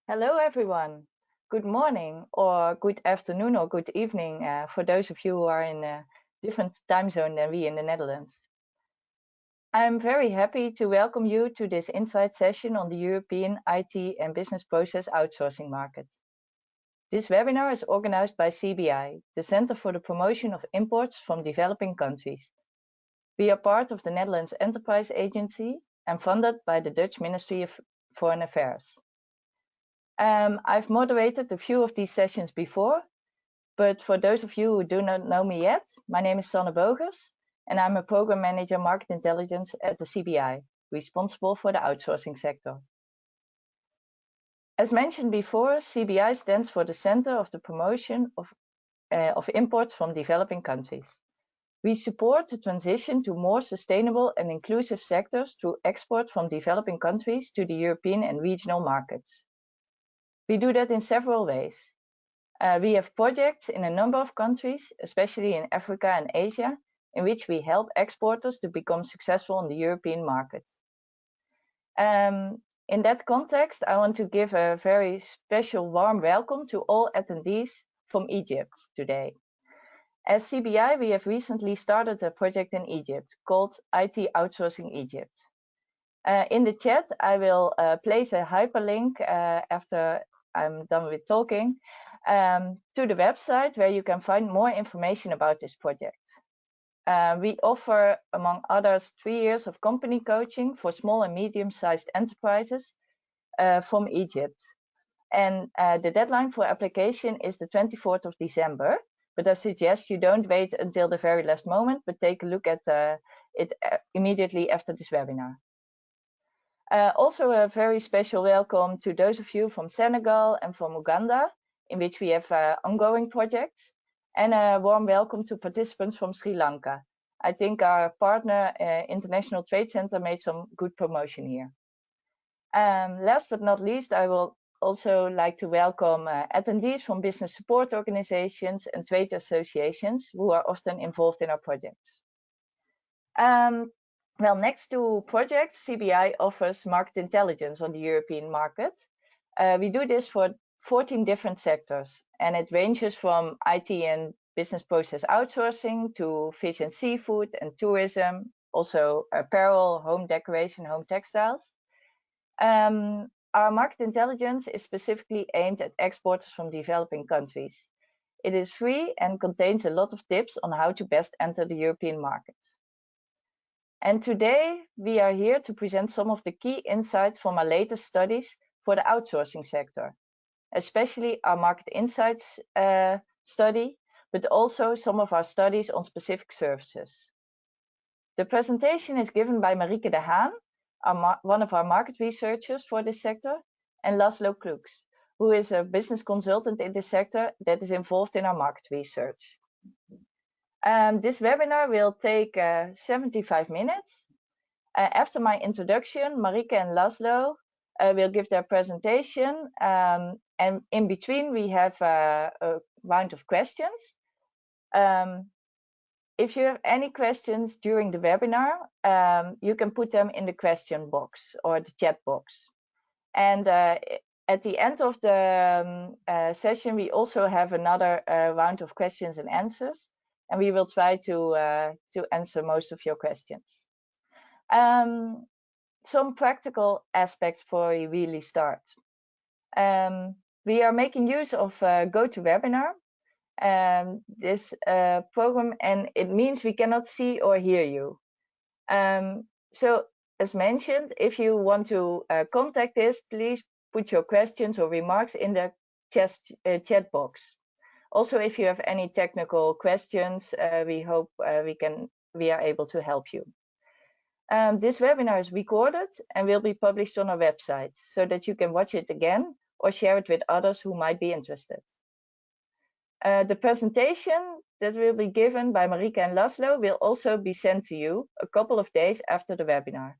Hello, everyone. Good morning, or good afternoon, or good evening for those of you who are in a different time zone than we in the Netherlands. I'm very happy to welcome you to this insight session on the European IT and business process outsourcing market. This webinar is organized by CBI, the Center for the Promotion of Imports from Developing Countries. We are part of the Netherlands Enterprise Agency and funded by the Dutch Ministry of Foreign Affairs. I've moderated a few of these sessions before, but for those of you who do not know me yet, my name is Sanne Bogers, and I'm a Program Manager Market Intelligence at the CBI, responsible for the outsourcing sector. As mentioned before, CBI stands for the Center of the Promotion of Imports from Developing Countries. We support the transition to more sustainable and inclusive sectors through export from developing countries to the European and regional markets. We do that in several ways. We have projects in a number of countries, especially in Africa and Asia, in which we help exporters to become successful on the European market. In that context, I want to give a very special warm welcome to all attendees from Egypt today. As CBI, we have recently started a project in Egypt called IT Outsourcing Egypt. In the chat, I will place a hyperlink after I'm done with talking to the website where you can find more information about this project. We offer, among others, 3 years of company coaching for small and medium-sized enterprises from Egypt. And the deadline for application is the 24th of December, but I suggest you don't wait until the very last moment, but take a look at it immediately after this webinar. Also a very special welcome to those of you from Senegal and from Uganda, in which we have ongoing projects, and a warm welcome to participants from Sri Lanka. I think our partner, International Trade Center, made some good promotion here. Last but not least, I will also like to welcome attendees from business support organizations and trade associations who are often involved in our projects. Well, next to projects, CBI offers market intelligence on the European market. We do this for 14 different sectors, and it ranges from IT and business process outsourcing to fish and seafood and tourism, also apparel, home decoration, home textiles. Our market intelligence is specifically aimed at exporters from developing countries. It is free and contains a lot of tips on how to best enter the European markets. And today we are here to present some of the key insights from our latest studies for the outsourcing sector, especially our market insights study, but also some of our studies on specific services. The presentation is given by Marieke de Haan, one of our market researchers for this sector, and Laszlo Klucs, who is a business consultant in this sector that is involved in our market research. This webinar will take 75 minutes. After my introduction, Marieke and Laszlo will give their presentation, and in between we have a round of questions. If you have any questions during the webinar, you can put them in the question box or the chat box. And at the end of the session, we also have another round of questions and answers, and we will try to answer most of your questions. Some practical aspects before we really start. We are making use of GoToWebinar, this program, and it means we cannot see or hear you. So as mentioned, if you want to contact this, please put your questions or remarks in the chat box. Also, if you have any technical questions, we hope we are able to help you. This webinar is recorded and will be published on our website so that you can watch it again or share it with others who might be interested. The presentation that will be given by Marieke and Laszlo will also be sent to you a couple of days after the webinar.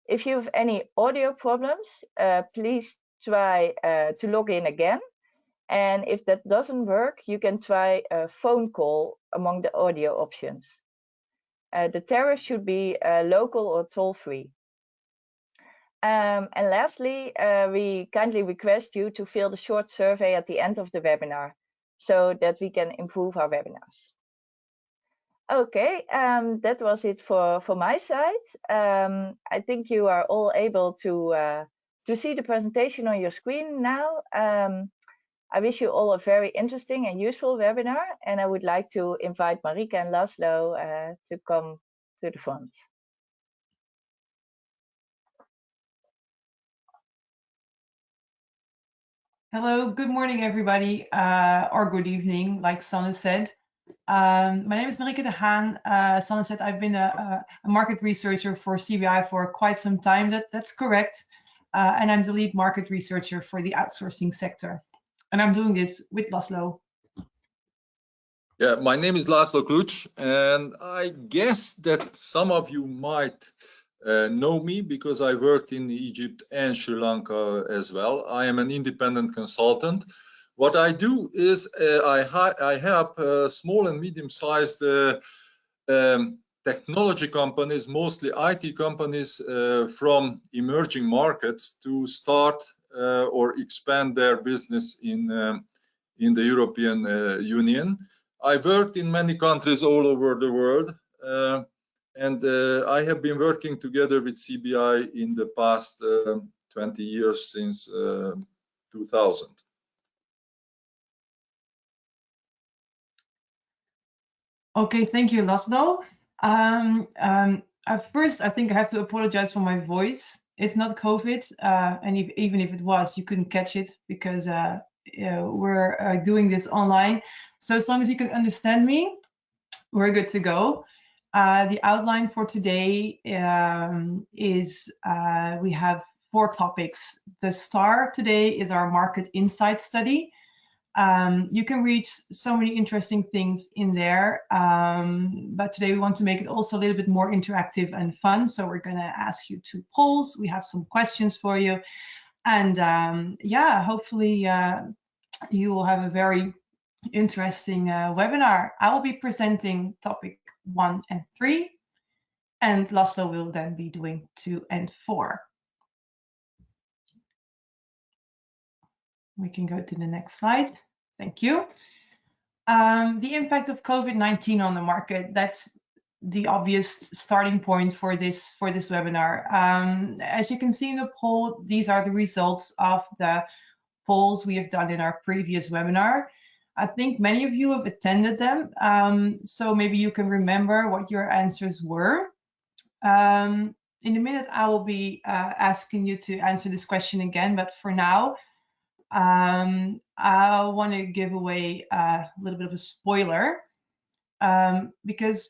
If you have any audio problems, please try to log in again. And if that doesn't work, you can try a phone call among the audio options. The tariff should be local or toll-free. And lastly, we kindly request you to fill the short survey at the end of the webinar so that we can improve our webinars. Okay, that was it for my side. I think you are all able to see the presentation on your screen now. I wish you all a very interesting and useful webinar, and I would like to invite Marieke and Laszlo to come to the front. Hello, good morning, everybody, or good evening, like Sanne said. My name is Marieke de Haan. Sanne said I've been a market researcher for CBI for quite some time. That's correct. And I'm the lead market researcher for the outsourcing sector. And I'm doing this with Laszlo. Yeah, my name is Laszlo Klucs, and I guess that some of you might know me because I worked in Egypt and Sri Lanka as well. I am an independent consultant. What I do is I help small and medium-sized technology companies, mostly IT companies from emerging markets, to start or expand their business in the European Union. I worked in many countries all over the world, and I have been working together with CBI in the past 20 years, since 2000. Okay, thank you, Laszlo. At first, I think I have to apologize for my voice. It's not COVID, and even if it was, you couldn't catch it because we're doing this online. So as long as you can understand me, we're good to go. The outline for today is we have 4 topics. The star today is our market insight study. You can read so many interesting things in there, but today we want to make it also a little bit more interactive and fun. So we're going to ask you 2 polls. We have some questions for you, and yeah, hopefully you will have a very interesting webinar. I will be presenting topic 1 and 3, and Laszlo will then be doing 2 and 4. We can go to the next slide. Thank you. The impact of COVID-19 on the market, that's the obvious starting point for this webinar. As you can see in the poll, these are the results of the polls we have done in our previous webinar. I think many of you have attended them, so maybe you can remember what your answers were. In a minute, I will be asking you to answer this question again, but for now, I want to give away a little bit of a spoiler, because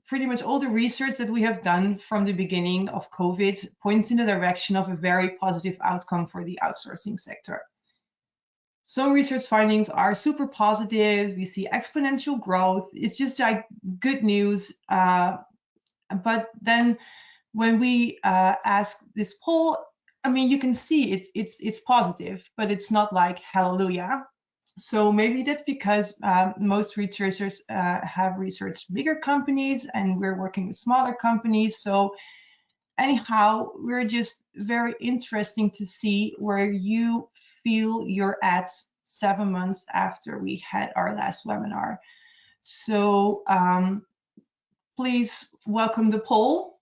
pretty much all the research that we have done from the beginning of COVID points in the direction of a very positive outcome for the outsourcing sector. Some research findings are super positive. We see exponential growth. It's just like good news. But then when we ask this poll, I mean, you can see it's positive, but it's not like hallelujah. So maybe that's because most researchers have researched bigger companies and we're working with smaller companies. So anyhow, we're just very interesting to see where you feel you're at 7 months after we had our last webinar. So please welcome the poll.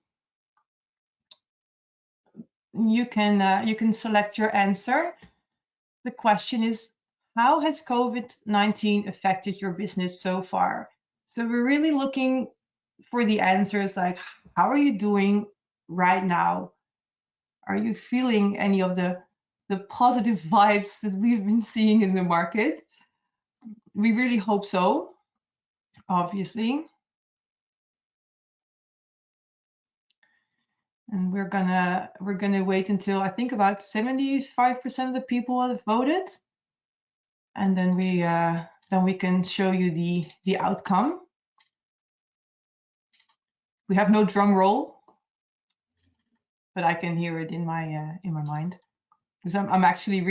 You can select your answer. The question is, how has COVID-19 affected your business so far? So we're really looking for the answers like, how are you doing right now? Are you feeling any of the positive vibes that we've been seeing in the market? We really hope so, obviously. And we're gonna wait until I think about 75% of the people have voted, and then we can show you the outcome. We have no drum roll, but I can hear it in my mind, because I'm actually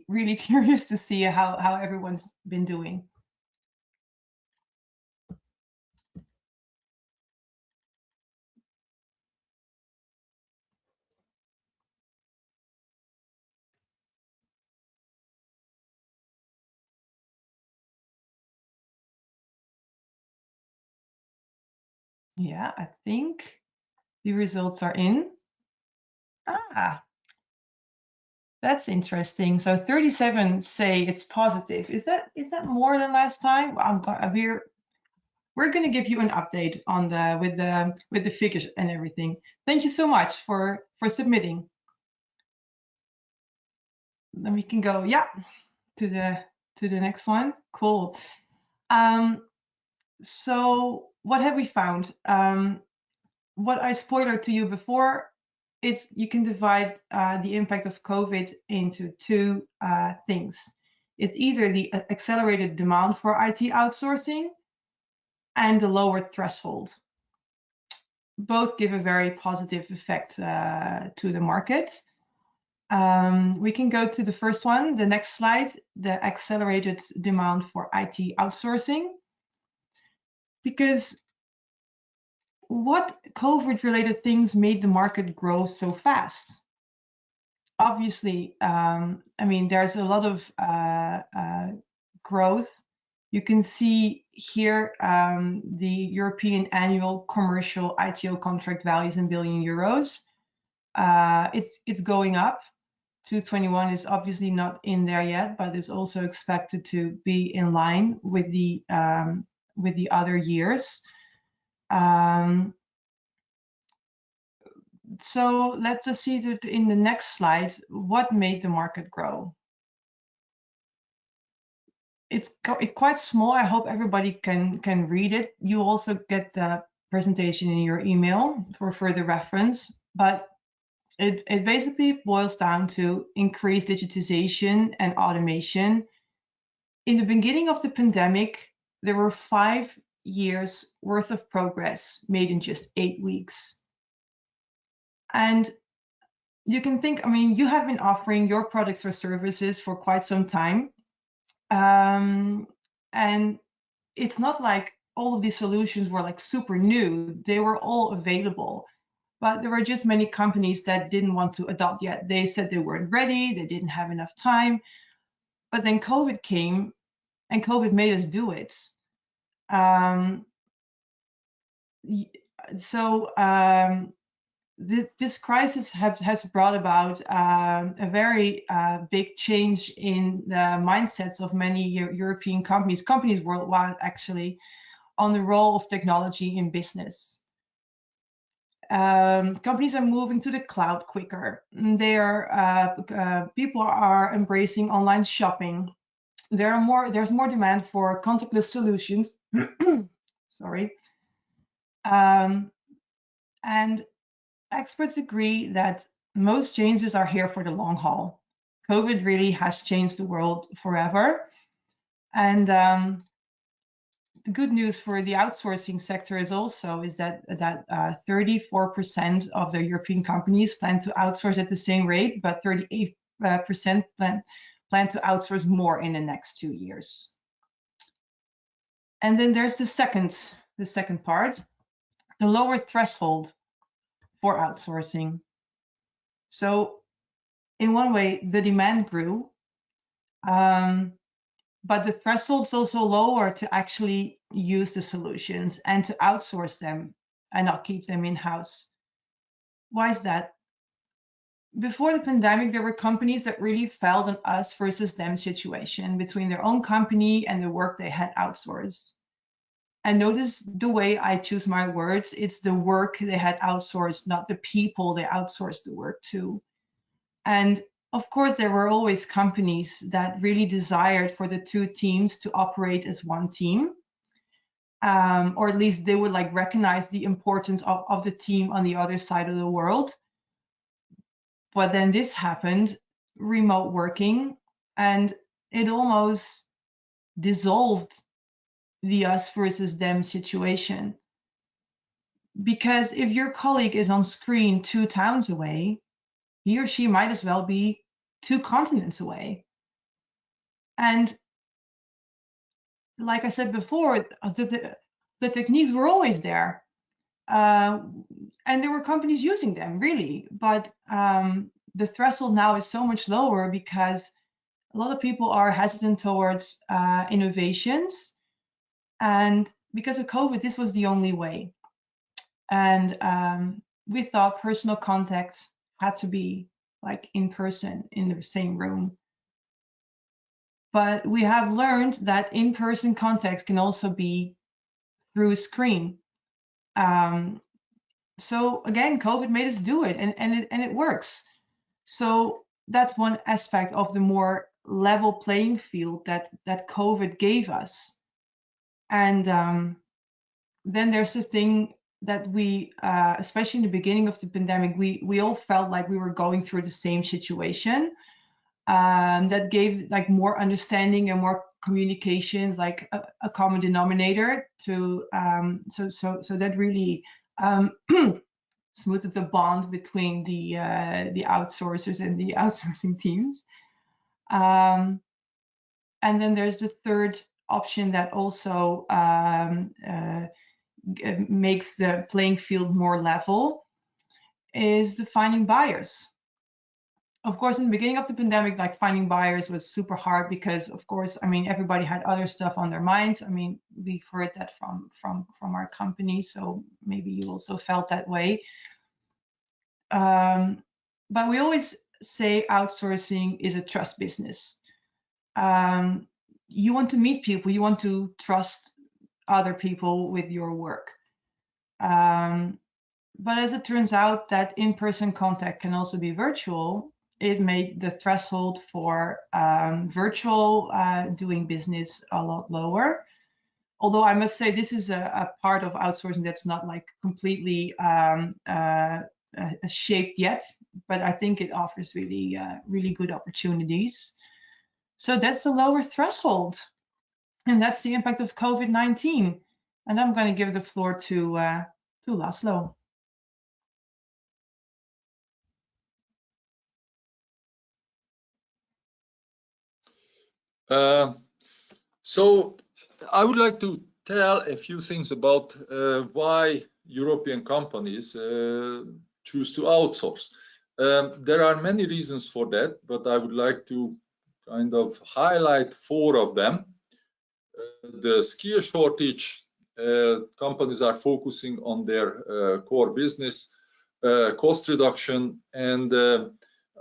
really curious to see how everyone's been doing. Yeah, I think the results are in. That's interesting. So 37 say it's positive. Is that more than last time? We're going to give you an update on with the figures and everything. Thank you so much for submitting. Then we can go, yeah, to the next one. Cool. So what have we found? What I spoiled to you before, you can divide the impact of COVID into two things. It's either the accelerated demand for IT outsourcing and the lower threshold. Both give a very positive effect to the market. We can go to the first one, the next slide, the accelerated demand for IT outsourcing. Because what COVID-related things made the market grow so fast? Obviously, I mean, there's a lot of growth. You can see here the European annual commercial ITO contract values in billion euros. It's going up. 2021 is obviously not in there yet, but it's also expected to be in line with the other years. So let us see in the next slide what made the market grow. It's quite small. I hope everybody can read it. You also get the presentation in your email for further reference, but it basically boils down to increased digitization and automation. In the beginning of the pandemic, there were 5 years worth of progress made in just 8 weeks. And you can think, I mean, you have been offering your products or services for quite some time. And it's not like all of these solutions were like super new. They were all available, but there were just many companies that didn't want to adopt yet. They said they weren't ready, they didn't have enough time. But then COVID came and COVID made us do it. This crisis has brought about a very big change in the mindsets of many European companies worldwide actually, on the role of technology in business. Companies are moving to the cloud quicker. People are embracing online shopping. There's more demand for contactless solutions. Sorry. And experts agree that most changes are here for the long haul. COVID really has changed the world forever. And the good news for the outsourcing sector is that 34% of the European companies plan to outsource at the same rate, but 38% plan to outsource more in the next 2 years. And then there's the second part, the lower threshold for outsourcing. So in one way, the demand grew, but the threshold's also lower to actually use the solutions and to outsource them and not keep them in-house. Why is that? Before the pandemic, there were companies that really felt an us versus them situation between their own company and the work they had outsourced. And notice the way I choose my words, it's the work they had outsourced, not the people they outsourced the work to. And of course, there were always companies that really desired for the two teams to operate as one team, or at least they would like recognize the importance of the team on the other side of the world. But then this happened, remote working, and it almost dissolved the us versus them situation. Because if your colleague is on screen 2 towns away, he or she might as well be 2 continents away. And like I said before, the techniques were always there. And there were companies using them, really. But the threshold now is so much lower because a lot of people are hesitant towards innovations. And because of COVID, this was the only way. And we thought personal contact had to be like in person in the same room. But we have learned that in-person contact can also be through a screen. So again, COVID made us do it, and it works. So that's one aspect of the more level playing field that COVID gave us. And then there's this thing that we, especially in the beginning of the pandemic, we all felt like we were going through the same situation. That gave like more understanding and more communications, like a common denominator to so that really smoothed the bond between the outsourcers and the outsourcing teams. And then there's the third option that also makes the playing field more level, is the finding buyers. Of course, in the beginning of the pandemic, like finding buyers was super hard because, of course, I mean, everybody had other stuff on their minds. I mean, we've heard that from our company, so maybe you also felt that way. But we always say outsourcing is a trust business. You want to meet people, you want to trust other people with your work. But as it turns out that in-person contact can also be virtual, it made the threshold for virtual doing business a lot lower. Although I must say this is a part of outsourcing that's not like completely shaped yet, but I think it offers really, really good opportunities. So that's the lower threshold, and that's the impact of COVID-19. And I'm going to give the floor to Laszlo. So I would like to tell a few things about why European companies choose to outsource. There are many reasons for that, but I would like to kind of highlight 4 of them. The skill shortage, companies are focusing on their core business, cost reduction, and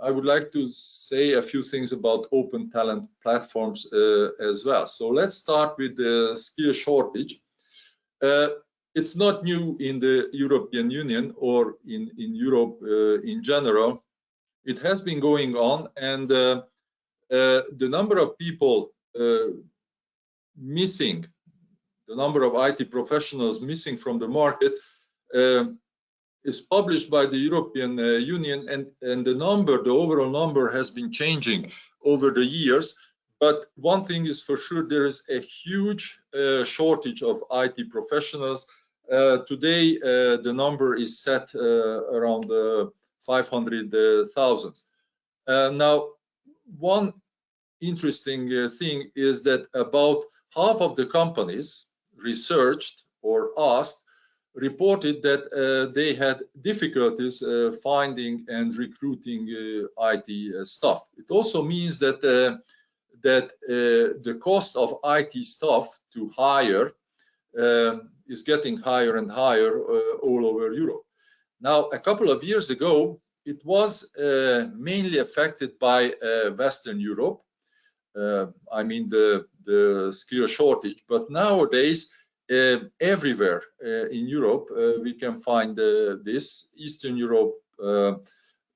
I would like to say a few things about open talent platforms as well. So let's start with the skill shortage. It's not new in the European Union or in Europe in general. It has been going on, and the number of people missing, the number of IT professionals missing from the market is published by the European Union, and the overall number has been changing over the years. But one thing is for sure, there is a huge shortage of IT professionals. Today, the number is set around 500,000. Now, one interesting thing is that about half of the companies researched or asked reported that they had difficulties finding and recruiting IT staff. It also means that the cost of IT staff to hire is getting higher and higher all over Europe. Now, a couple of years ago, it was mainly affected by Western Europe. I mean the skill shortage, but nowadays everywhere in Europe we can find this. Eastern Europe,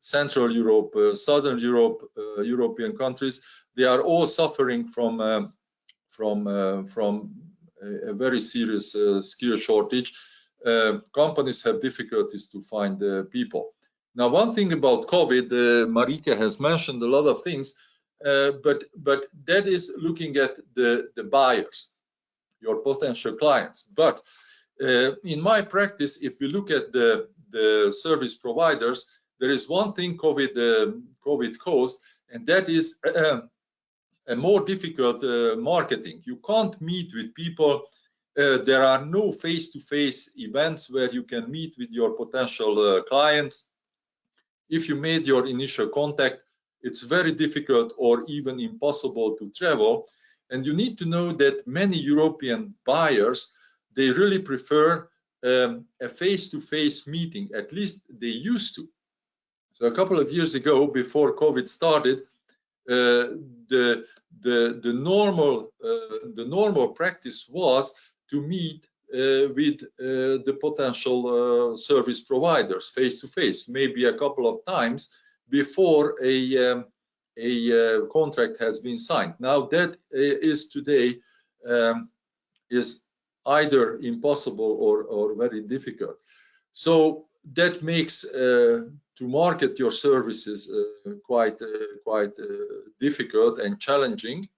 Central Europe, Southern Europe, European countries, they are all suffering from a very serious skill shortage. Companies have difficulties to find people. Now, one thing about COVID, Marieke has mentioned a lot of things, but that is looking at the buyers, your potential clients. But in my practice, if we look at the service providers, there is one thing COVID caused, and that is a more difficult marketing. You can't meet with people. There are no face-to-face events where you can meet with your potential clients. If you made your initial contact, it's very difficult or even impossible to travel. And you need to know that many European buyers, they really prefer a face-to-face meeting. At least they used to. So a couple of years ago, before COVID started, the normal practice was to meet with the potential service providers face to face, maybe a couple of times before a contract has been signed. Now that is today is either impossible or very difficult. So that makes to market your services quite difficult and challenging.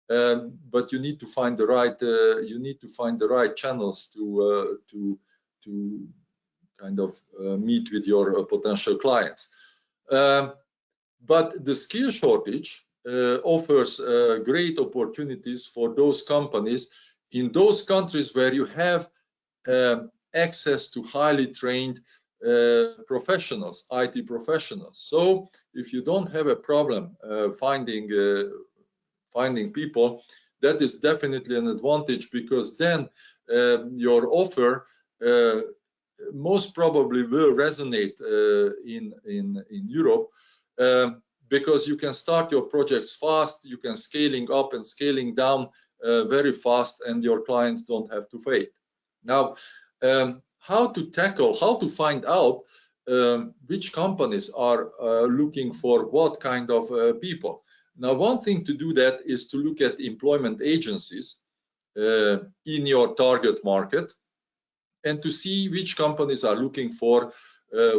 But you need to find the right channels to kind of meet with your potential clients. But the skill shortage offers great opportunities for those companies in those countries where you have access to highly trained professionals, IT professionals. So if you don't have a problem finding people, that is definitely an advantage, because then your offer most probably will resonate in Europe, because you can start your projects fast, you can scaling up and scaling down very fast, and your clients don't have to wait. Now, how to find out which companies are looking for what kind of people. Now, one thing to do that is to look at employment agencies in your target market, and to see which companies are looking for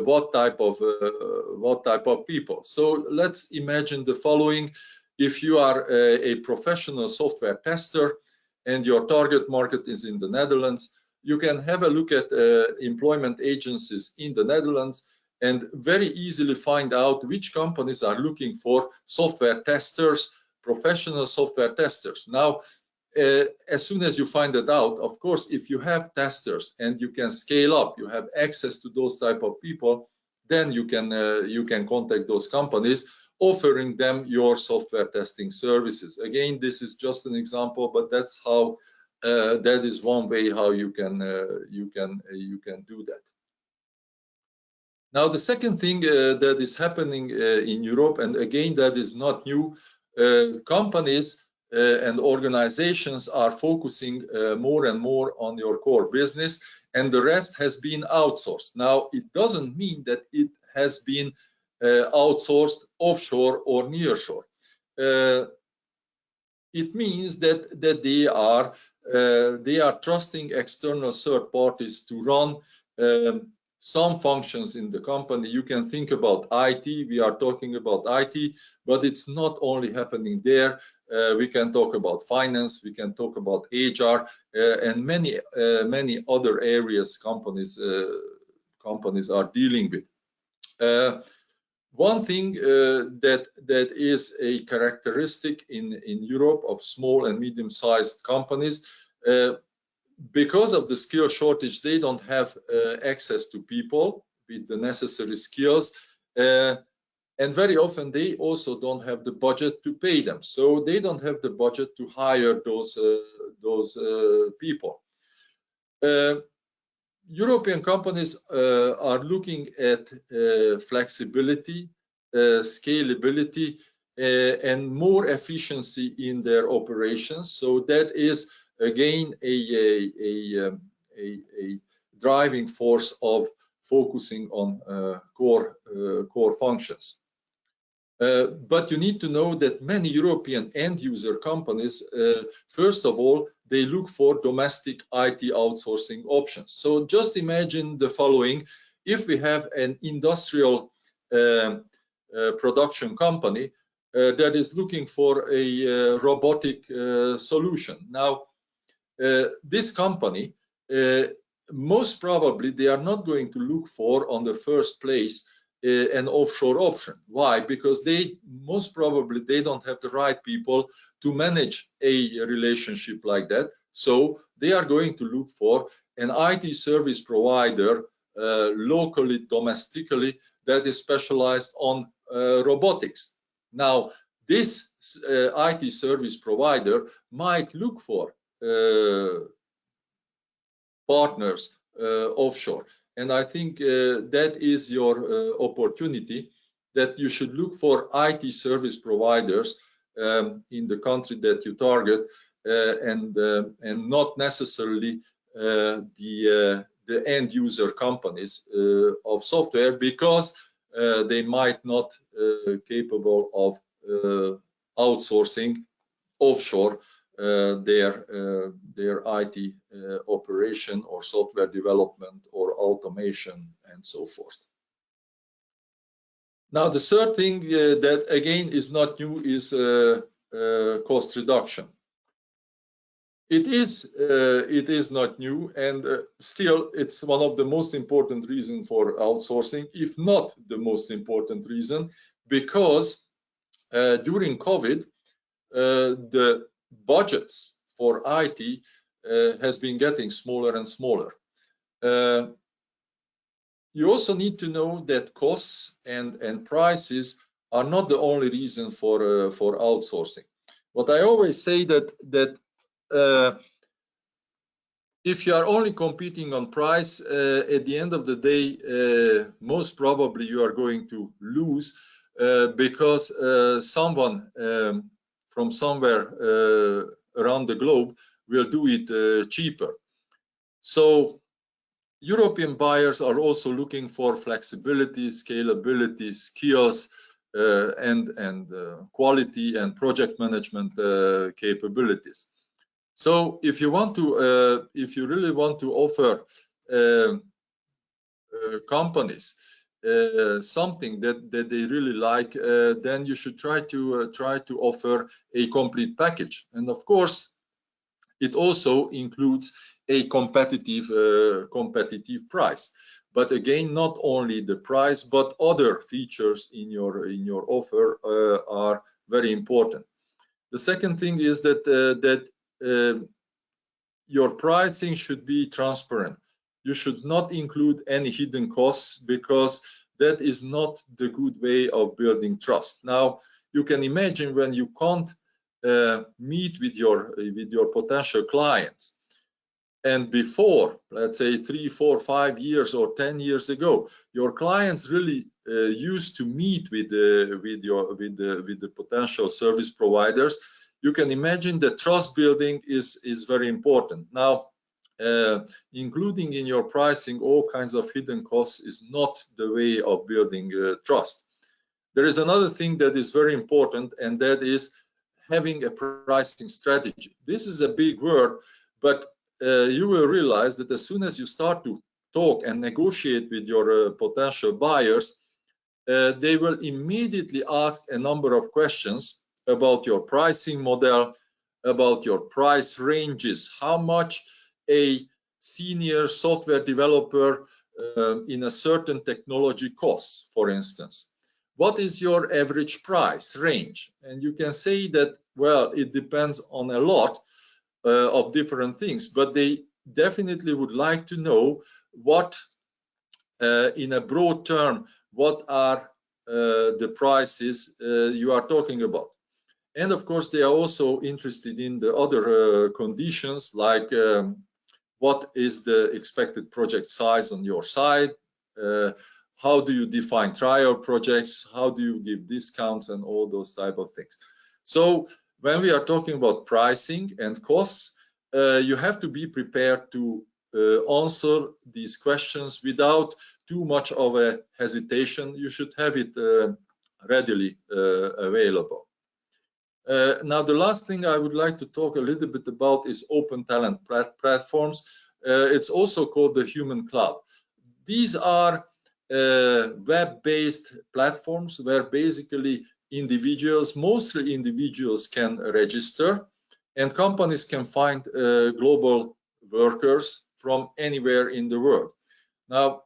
what type of people. So let's imagine the following: if you are a professional software tester and your target market is in the Netherlands, you can have a look at employment agencies in the Netherlands and very easily find out which companies are looking for software testers, professional software testers. Now, as soon as you find it out, of course, if you have testers and you can scale up, you have access to those type of people, then you can contact those companies, offering them your software testing services. Again, this is just an example, but that's how that is one way how you can do that. Now, the second thing that is happening in Europe, and again, that is not new, companies and organizations are focusing more and more on your core business, and the rest has been outsourced. Now, it doesn't mean that it has been outsourced offshore or nearshore. It means that they are trusting external third parties to run some functions in the company. You can think about IT. We are talking about IT, but it's not only happening there. We can talk about finance. We can talk about HR and many other areas companies are dealing with. One thing that is a characteristic in Europe of small and medium-sized companies, because of the skill shortage, they don't have access to people with the necessary skills, and very often they also don't have the budget to pay them. So they don't have the budget to hire those people. European companies are looking at flexibility, scalability, and more efficiency in their operations. So that is again a driving force of focusing on core functions. But you need to know that many European end user companies, first of all, they look for domestic IT outsourcing options. So just imagine the following: if we have an industrial production company that is looking for a robotic solution. Now, this company, most probably they are not going to look for on the first place an offshore option. Why? Because they most probably they don't have the right people to manage a relationship like that. So they are going to look for an IT service provider locally, domestically, that is specialized on robotics. Now, this IT service provider might look for partners offshore. And I think that is your opportunity, that you should look for IT service providers in the country that you target, and not necessarily the end user companies of software, because they might not capable of outsourcing offshore their IT operation or software development or automation and so forth. Now, the third thing that again is not new is cost reduction. It is not new, and still it's one of the most important reasons for outsourcing, if not the most important reason, because during COVID, the budgets for IT has been getting smaller and smaller. You also need to know that costs and prices are not the only reason for outsourcing. What I always say that if you are only competing on price, at the end of the day, most probably you are going to lose, because someone from somewhere around the globe will do it cheaper. So European buyers are also looking for flexibility, scalability, skills, and quality and project management capabilities. So if you want to, if you really want to offer companies something that they really like, then you should try to offer a complete package. And of course, it also includes a competitive price. But again, not only the price, but other features in your offer are very important. The second thing is that your pricing should be transparent. You should not include any hidden costs, because that is not the good way of building trust. Now, you can imagine when you can't meet with your potential clients, and before, let's say 3, 4, 5 years or 10 years ago, your clients really used to meet with the potential service providers. You can imagine that trust building is very important. Now, including in your pricing all kinds of hidden costs is not the way of building trust. There is another thing that is very important, and that is having a pricing strategy. This is a big word, but you will realize that as soon as you start to talk and negotiate with your potential buyers, they will immediately ask a number of questions about your pricing model, about your price ranges, how much a senior software developer in a certain technology costs, for instance. What is your average price range? And you can say that, well, it depends on a lot of different things, but they definitely would like to know what, in a broad term, what are the prices you are talking about. And of course, they are also interested in the other conditions, like what is the expected project size on your side, how do you define trial projects, how do you give discounts, and all those type of things. So when we are talking about pricing and costs, you have to be prepared to answer these questions without too much of a hesitation. You should have it readily available. Now, the last thing I would like to talk a little bit about is open talent platforms. It's also called the human cloud. These are web-based platforms where basically individuals, mostly individuals, can register, and companies can find global workers from anywhere in the world. Now,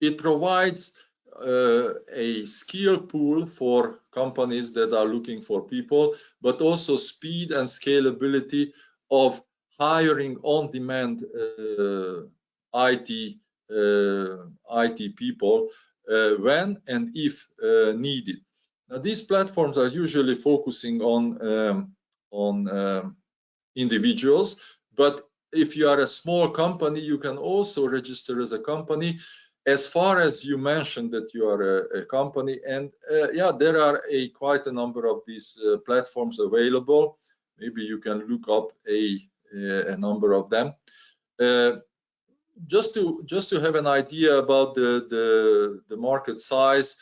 it provides a skill pool for companies that are looking for people, but also speed and scalability of hiring on-demand IT people when and if needed. Now, these platforms are usually focusing on individuals, but if you are a small company, you can also register as a company, as far as you mentioned that you are a company. And yeah, there are quite a number of these platforms available. Maybe you can look up a number of them. Just to have an idea about the market size,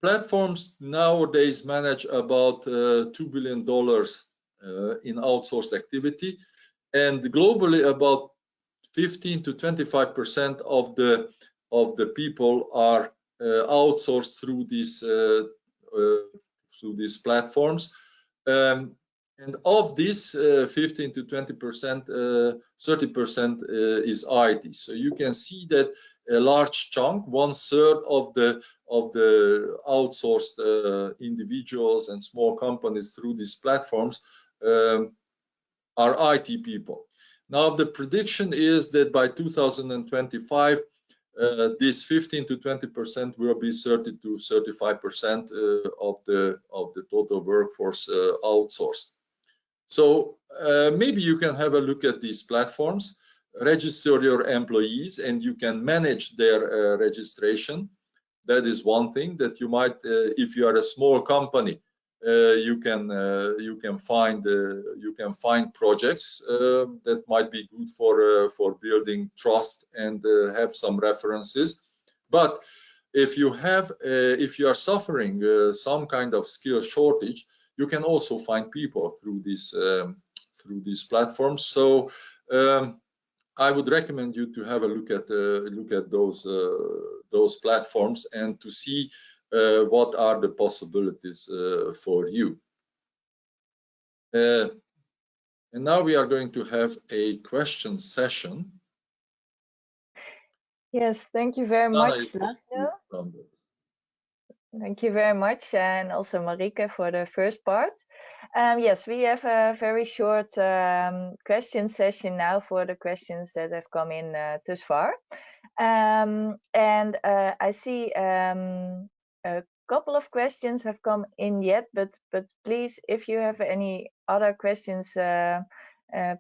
platforms nowadays manage about $2 billion in outsourced activity, and globally about 15 to 25% of the people are outsourced through these platforms. And of this 15 to 20%, 30% is IT. So you can see that a large chunk, 1/3 of the outsourced individuals and small companies through these platforms are IT people. Now the prediction is that by 2025, this 15 to 20% will be 30 to 35% of the total workforce outsourced. So maybe you can have a look at these platforms, register your employees, and you can manage their registration. That is one thing that you might, if you are a small company, you can find projects that might be good for building trust and have some references. But if you are suffering some kind of skill shortage, you can also find people through these platforms. So I would recommend you to have a look at those platforms and to see what are the possibilities for you. And now we are going to have a question session. Yes, thank you very much, Laszlo. Thank you very much, and also Marieke for the first part. Yes, we have a very short question session now for the questions that have come in thus far. And I see a couple of questions have come in yet, but please, if you have any other questions,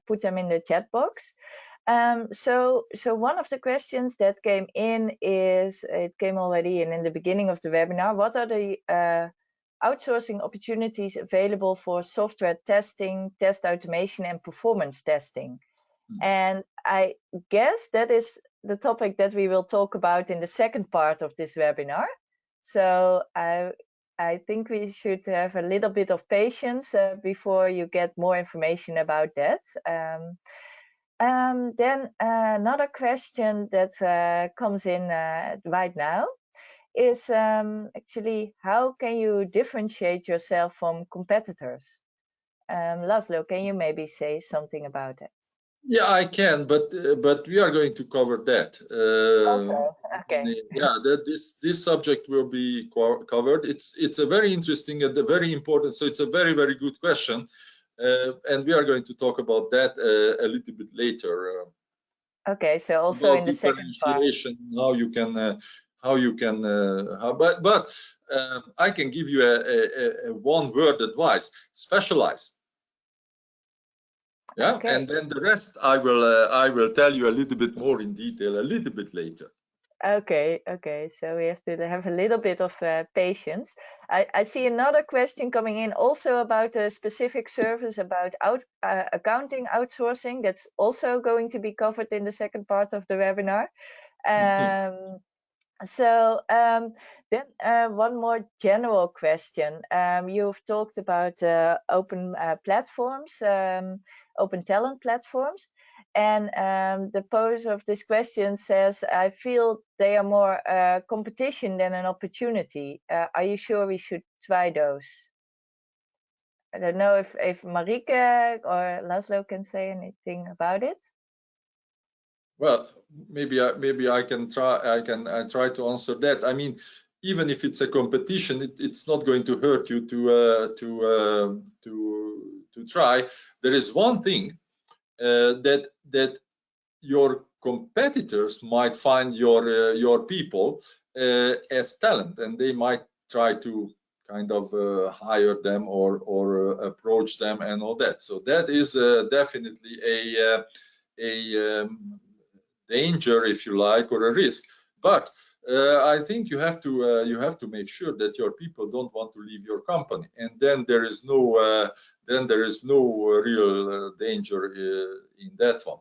put them in the chat box. So one of the questions that came in is, it came already in the beginning of the webinar, what are the outsourcing opportunities available for software testing, test automation, and performance testing? And I guess that is the topic that we will talk about in the second part of this webinar. So I think we should have a little bit of patience before you get more information about that. Then another question that comes in right now is actually, how can you differentiate yourself from competitors? Laszlo, can you maybe say something about that? Yeah, I can, but we are going to cover that. Also, okay. Yeah, this subject will be covered. It's a very interesting and a very important. So it's a very good question, and we are going to talk about that a little bit later. Okay, so also in the second part. But I can give you a one-word advice: specialize. Yeah, okay. And then the rest I will tell you a little bit more in detail a little bit later. Okay, so we have to have a little bit of patience. I see another question coming in also about a specific service about accounting outsourcing. That's also going to be covered in the second part of the webinar. So then one more general question. You've talked about open platforms, open talent platforms, and the pose of this question says, I feel they are more competition than an opportunity. Are you sure we should try those? I don't know if Marieke or Laszlo can say anything about it. Well, maybe I can try. I try to answer that. I mean, even if it's a competition, it's not going to hurt you to try. There is one thing that your competitors might find your people as talent, and they might try to kind of hire them or approach them and all that. So that is definitely a danger, if you like, or a risk. But I think you have to make sure that your people don't want to leave your company, and then there is no real danger in that one.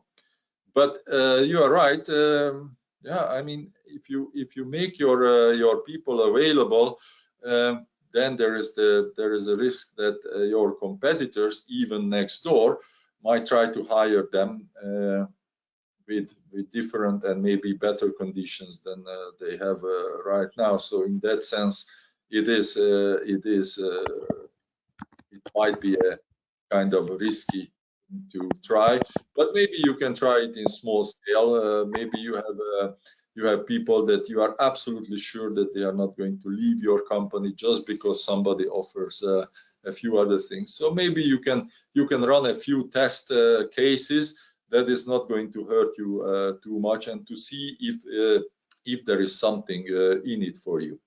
But you are right. Yeah, I mean, if you make your people available, then there is a risk that your competitors, even next door, might try to hire them with different and maybe better conditions than they have right now. So in that sense, it might be a kind of risky to try, but maybe you can try it in small scale. Maybe you have people that you are absolutely sure that they are not going to leave your company just because somebody offers a few other things. So maybe you can run a few test cases. That is not going to hurt you too much, and to see if there is something in it for you.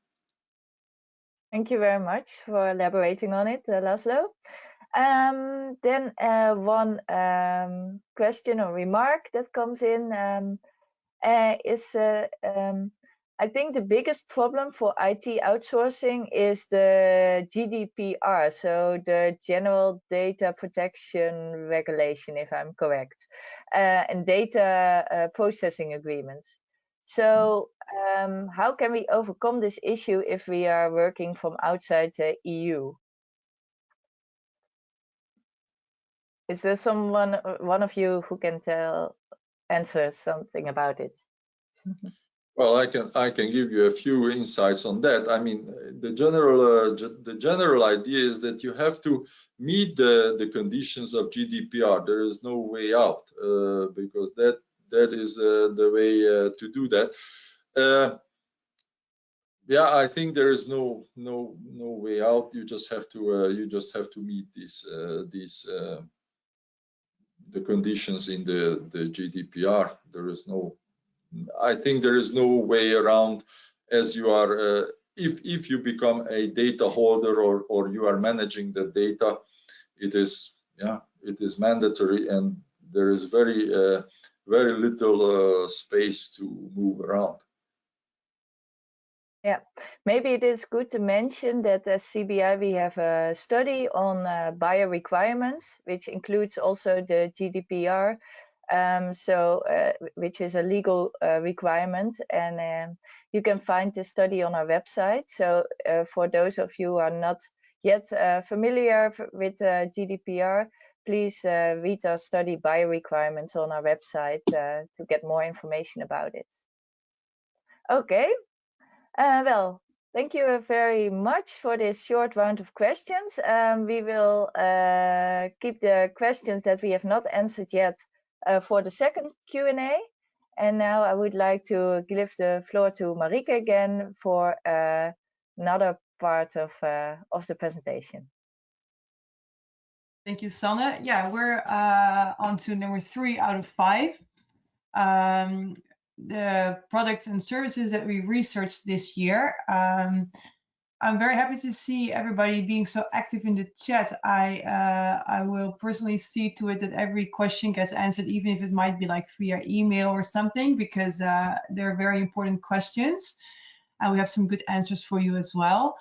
Thank you very much for elaborating on it, Laszlo. Then one question or remark that comes in is I think the biggest problem for IT outsourcing is the GDPR, so the General Data Protection Regulation, if I'm correct, and data processing agreements. So how can we overcome this issue if we are working from outside the EU? Is there one of you who can answer something about it? Well, I can give you a few insights on that. I mean, the general idea is that you have to meet the conditions of GDPR. There is no way out because that is the way to do that. Yeah, I think there is no way out. You just have to meet the conditions in the GDPR. I think there is no way around, as you are if you become a data holder or you are managing the data, it is mandatory, and there is very little space to move around. Yeah, maybe it is good to mention that at CBI we have a study on buyer requirements, which includes also the GDPR, which is a legal requirement, and you can find the study on our website. So for those of you who are not yet familiar with GDPR, please read our study buyer requirements on our website to get more information about it. Okay. Well, thank you very much for this short round of questions. We will keep the questions that we have not answered yet for the second Q&A. And now I would like to give the floor to Marieke again for another part of the presentation. Thank you, Sanne. Yeah, we're on to number 3 out of 5. The products and services that we researched this year. I'm very happy to see everybody being so active in the chat. I will personally see to it that every question gets answered, even if it might be like via email or something, because they're very important questions, and we have some good answers for you as well.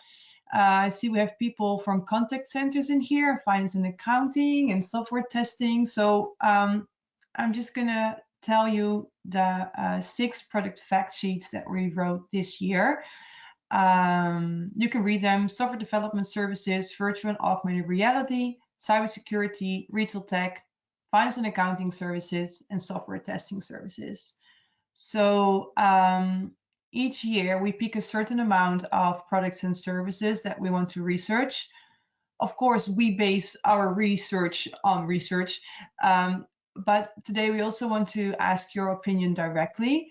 I see we have people from contact centers in here, finance and accounting, and software testing. So I'm just gonna tell you the 6 product fact sheets that we wrote this year. You can read them: software development services, virtual and augmented reality, cybersecurity, retail tech, finance and accounting services, and software testing services. So each year we pick a certain amount of products and services that we want to research. Of course, we base our research on research, but today we also want to ask your opinion directly.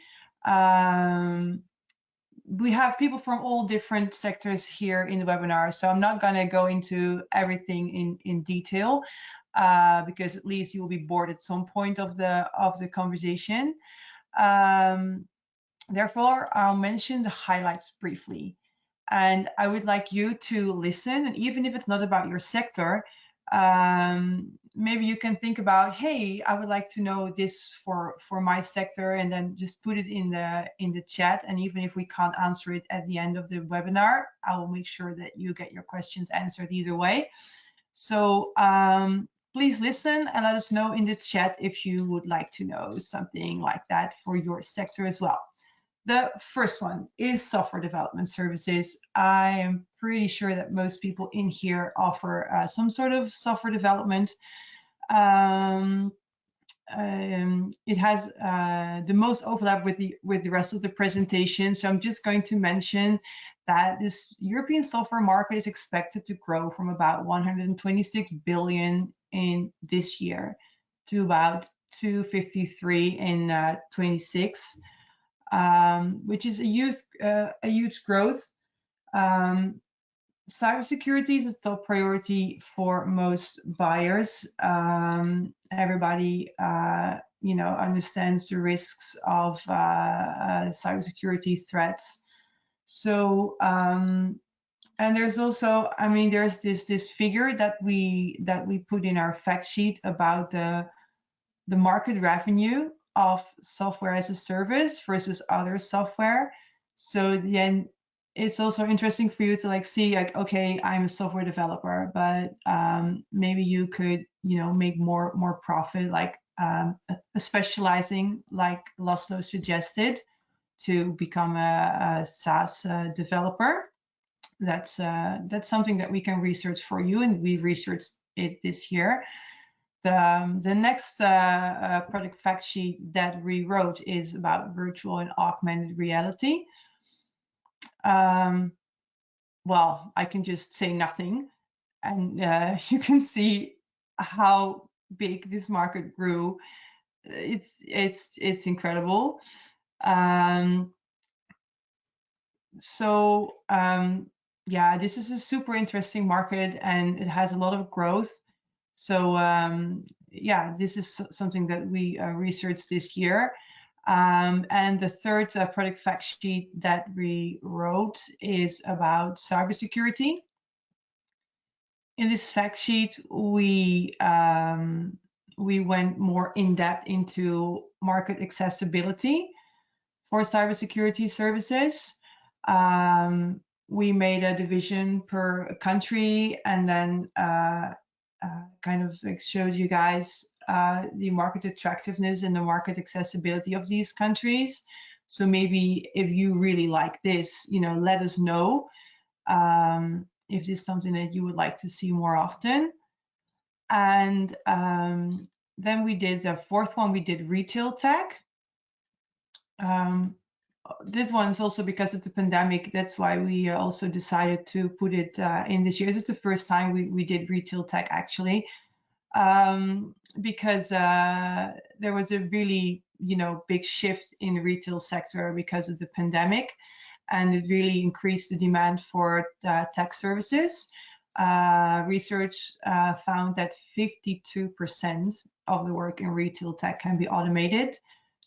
We have people from all different sectors here in the webinar, so I'm not going to go into everything in detail because at least you will be bored at some point of the conversation. Therefore, I'll mention the highlights briefly. And I would like you to listen, and even if it's not about your sector, maybe you can think about, hey, I would like to know this for my sector, and then just put it in the chat. And even if we can't answer it at the end of the webinar, I will make sure that you get your questions answered either way. So please listen and let us know in the chat if you would like to know something like that for your sector as well. The first one is software development services. I am pretty sure that most people in here offer some sort of software development. It has the most overlap with the rest of the presentation. So I'm just going to mention that this European software market is expected to grow from about 126 billion in this year to about 253 in 26. Which is a huge growth. Cybersecurity is a top priority for most buyers. Everybody, understands the risks of cybersecurity threats. So, and there's also, there's this figure that we put in our fact sheet about the market revenue of software as a service versus other software. So then it's also interesting for you to see okay, I'm a software developer, but maybe you could make more profit, specializing like Laszlo suggested, to become a SaaS developer. That's something that we can research for you, and we researched it this year. The next product fact sheet that we wrote is about virtual and augmented reality. Well, I can just say nothing, and you can see how big this market grew. It's incredible. Yeah, this is a super interesting market, and it has a lot of growth. So yeah, this is something that we researched this year. And the third product fact sheet that we wrote is about cybersecurity. In this fact sheet, we went more in depth into market accessibility for cybersecurity services. We made a division per country, and then kind of showed you guys the market attractiveness and the market accessibility of these countries. So maybe if you really like this, let us know if this is something that you would like to see more often. And then we did the fourth one, we did retail tech. This one is also because of the pandemic. That's why we also decided to put it in this year. This is the first time we did retail tech, actually, because there was a really big shift in the retail sector because of the pandemic, and it really increased the demand for tech services. Research found that 52% of the work in retail tech can be automated.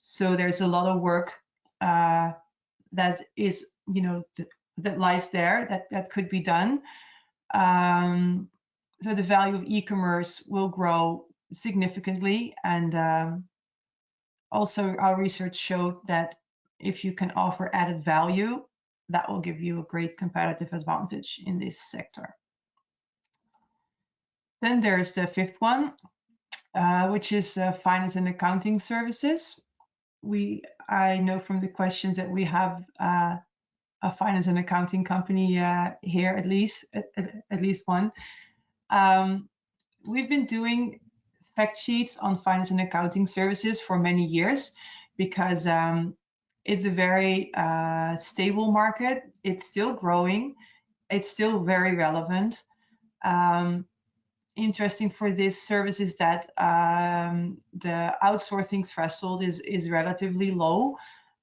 So there's a lot of work that is, that lies there that could be done. So the value of e-commerce will grow significantly, and also our research showed that if you can offer added value, that will give you a great competitive advantage in this sector. Then there's the fifth one, which is finance and accounting services. I know from the questions that we have a finance and accounting company here, at least one. We've been doing fact sheets on finance and accounting services for many years because it's a very stable market. It's still growing. It's still very relevant. Interesting for this service is that the outsourcing threshold is relatively low.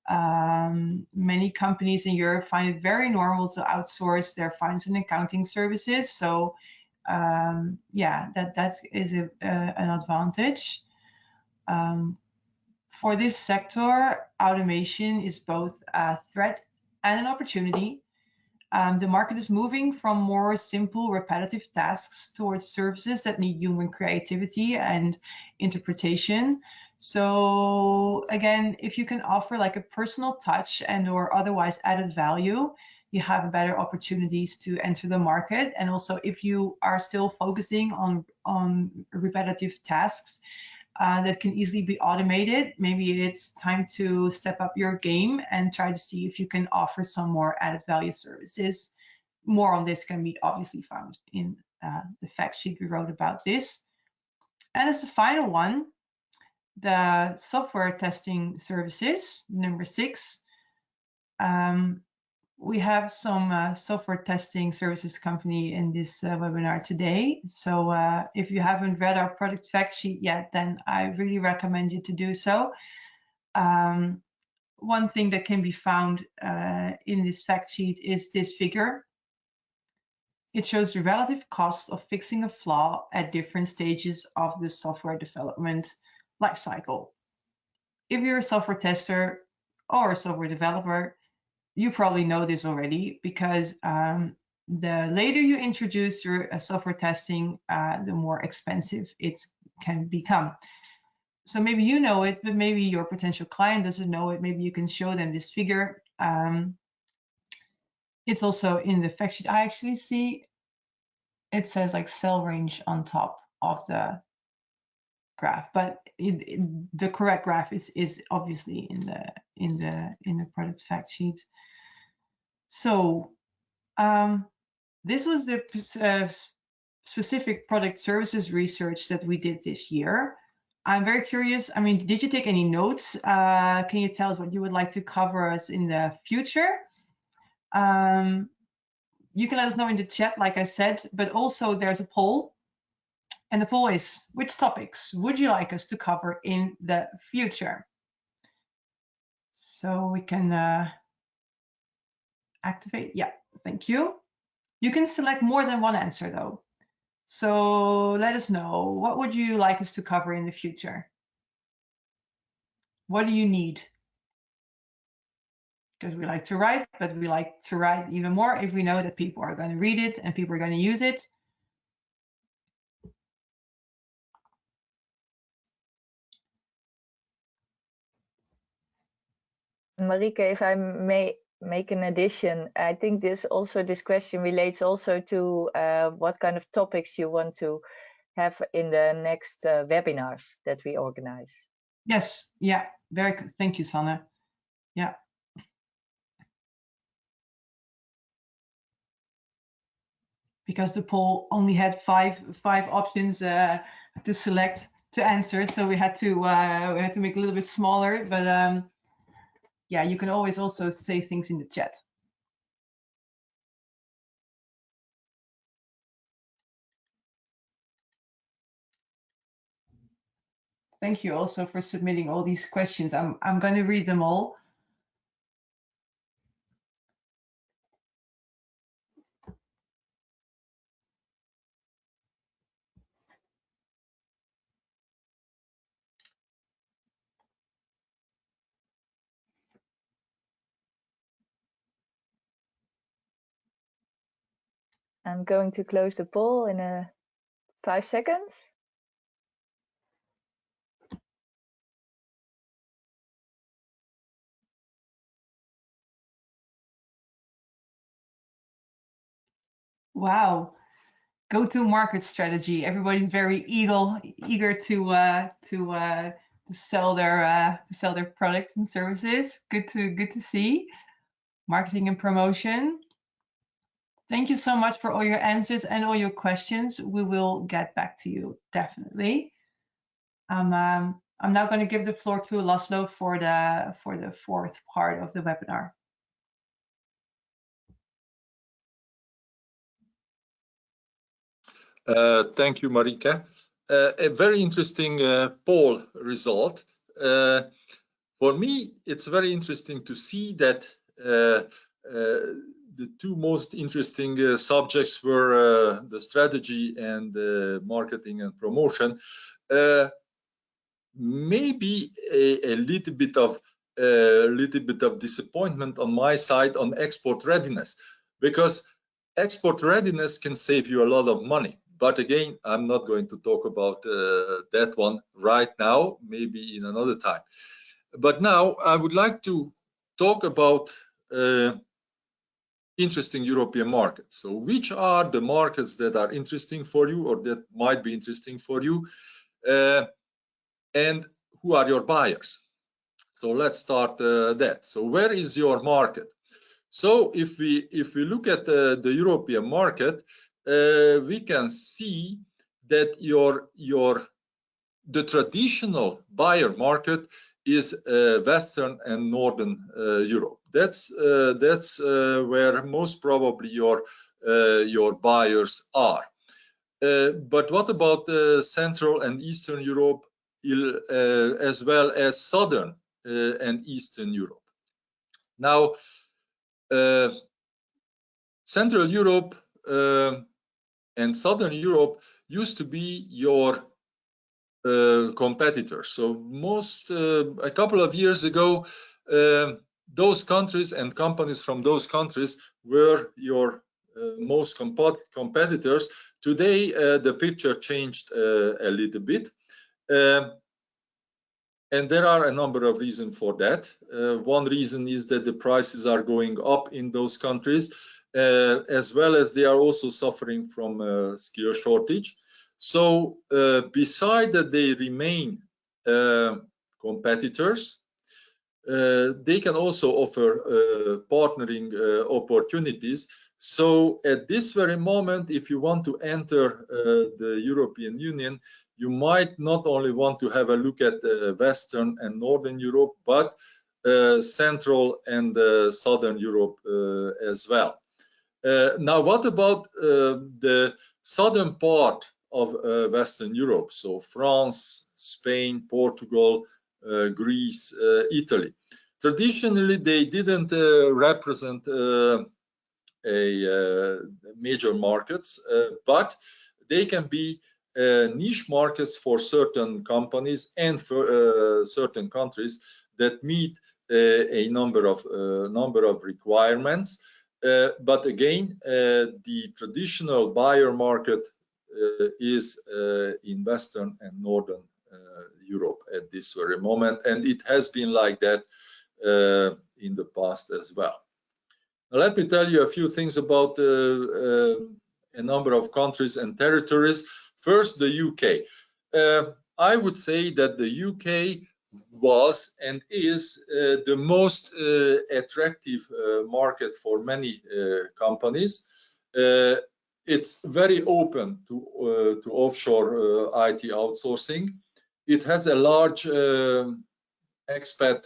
Many companies in Europe find it very normal to outsource their finance and accounting services. So yeah, that is an advantage. For this sector, automation is both a threat and an opportunity. The market is moving from more simple, repetitive tasks towards services that need human creativity and interpretation. So again, if you can offer like a personal touch and or otherwise added value, you have better opportunities to enter the market. And also, if you are still focusing on repetitive tasks that can easily be automated, maybe it's time to step up your game and try to see if you can offer some more added value services. More on this can be obviously found in the fact sheet we wrote about this. And as the final one, the software testing services, number 6. We have some software testing services company in this webinar today. So if you haven't read our product fact sheet yet, then I really recommend you to do so. One thing that can be found in this fact sheet is this figure. It shows the relative cost of fixing a flaw at different stages of the software development lifecycle. If you're a software tester or a software developer, you probably know this already, because the later you introduce your software testing, the more expensive it can become. So maybe you know it, but maybe your potential client doesn't know it. Maybe you can show them this figure. It's also in the fact sheet. I actually see it says like cell range on top of the graph, but the correct graph is obviously in the product fact sheet. So this was the specific product services research that we did this year. I'm very curious. I mean, did you take any notes? Can you tell us what you would like to cover us in the future? You can let us know in the chat, like I said, but also there's a poll. And the poll is, which topics would you like us to cover in the future? So we can activate. Yeah, thank you. You can select more than one answer though. So let us know, what would you like us to cover in the future? What do you need? Because we like to write, but we like to write even more if we know that people are going to read it and people are going to use it. Marieke, if I may make an addition, I think this question relates also to what kind of topics you want to have in the next webinars that we organize. Yes, yeah, very good. Thank you, Sanne. Yeah. Because the poll only had five options to select to answer, so we had to make it a little bit smaller. But yeah, you can always also say things in the chat. Thank you also for submitting all these questions. I'm going to read them all. I'm going to close the poll in 5 seconds. Wow, go-to-market strategy. Everybody's very eager to sell their products and services. Good to see. Marketing and promotion. Thank you so much for all your answers and all your questions. We will get back to you definitely. I'm now going to give the floor to Laszlo for the fourth part of the webinar. Thank you, Marieke. A very interesting poll result. For me, it's very interesting to see that the two most interesting subjects were the strategy and marketing and promotion. Maybe a little bit of disappointment on my side on export readiness. because export readiness can save you a lot of money. But again, I'm not going to talk about that one right now, maybe in another time. But now I would like to talk about interesting European markets. So which are the markets that are interesting for you or that might be interesting for you, and who are your buyers? So let's start that. So where is your market? So if we look at the European market, we can see that the traditional buyer market is Western and Northern Europe. That's where most probably your buyers are. But what about Central and Eastern Europe, as well as Southern and Eastern Europe? Now, Central Europe and Southern Europe used to be your competitors. So a couple of years ago, those countries and companies from those countries were your most competitors. Today, the picture changed a little bit. And there are a number of reasons for that. One reason is that the prices are going up in those countries, as well as they are also suffering from a skill shortage. So beside that they remain competitors, they can also offer partnering opportunities. So at this very moment, if you want to enter the European Union, you might not only want to have a look at Western and Northern Europe, but Central and Southern Europe as well. Now, what about the southern part of Western Europe? So France, Spain, Portugal, Greece, Italy. Traditionally, they didn't represent major markets, but they can be niche markets for certain companies and for certain countries that meet a number of requirements. But again, the traditional buyer market is in Western and Northern Europe at this very moment, and it has been like that in the past as well. Now, let me tell you a few things about a number of countries and territories. First, the UK. I would say that the UK was and is the most attractive market for many companies. It's very open to offshore IT outsourcing. It has a large expat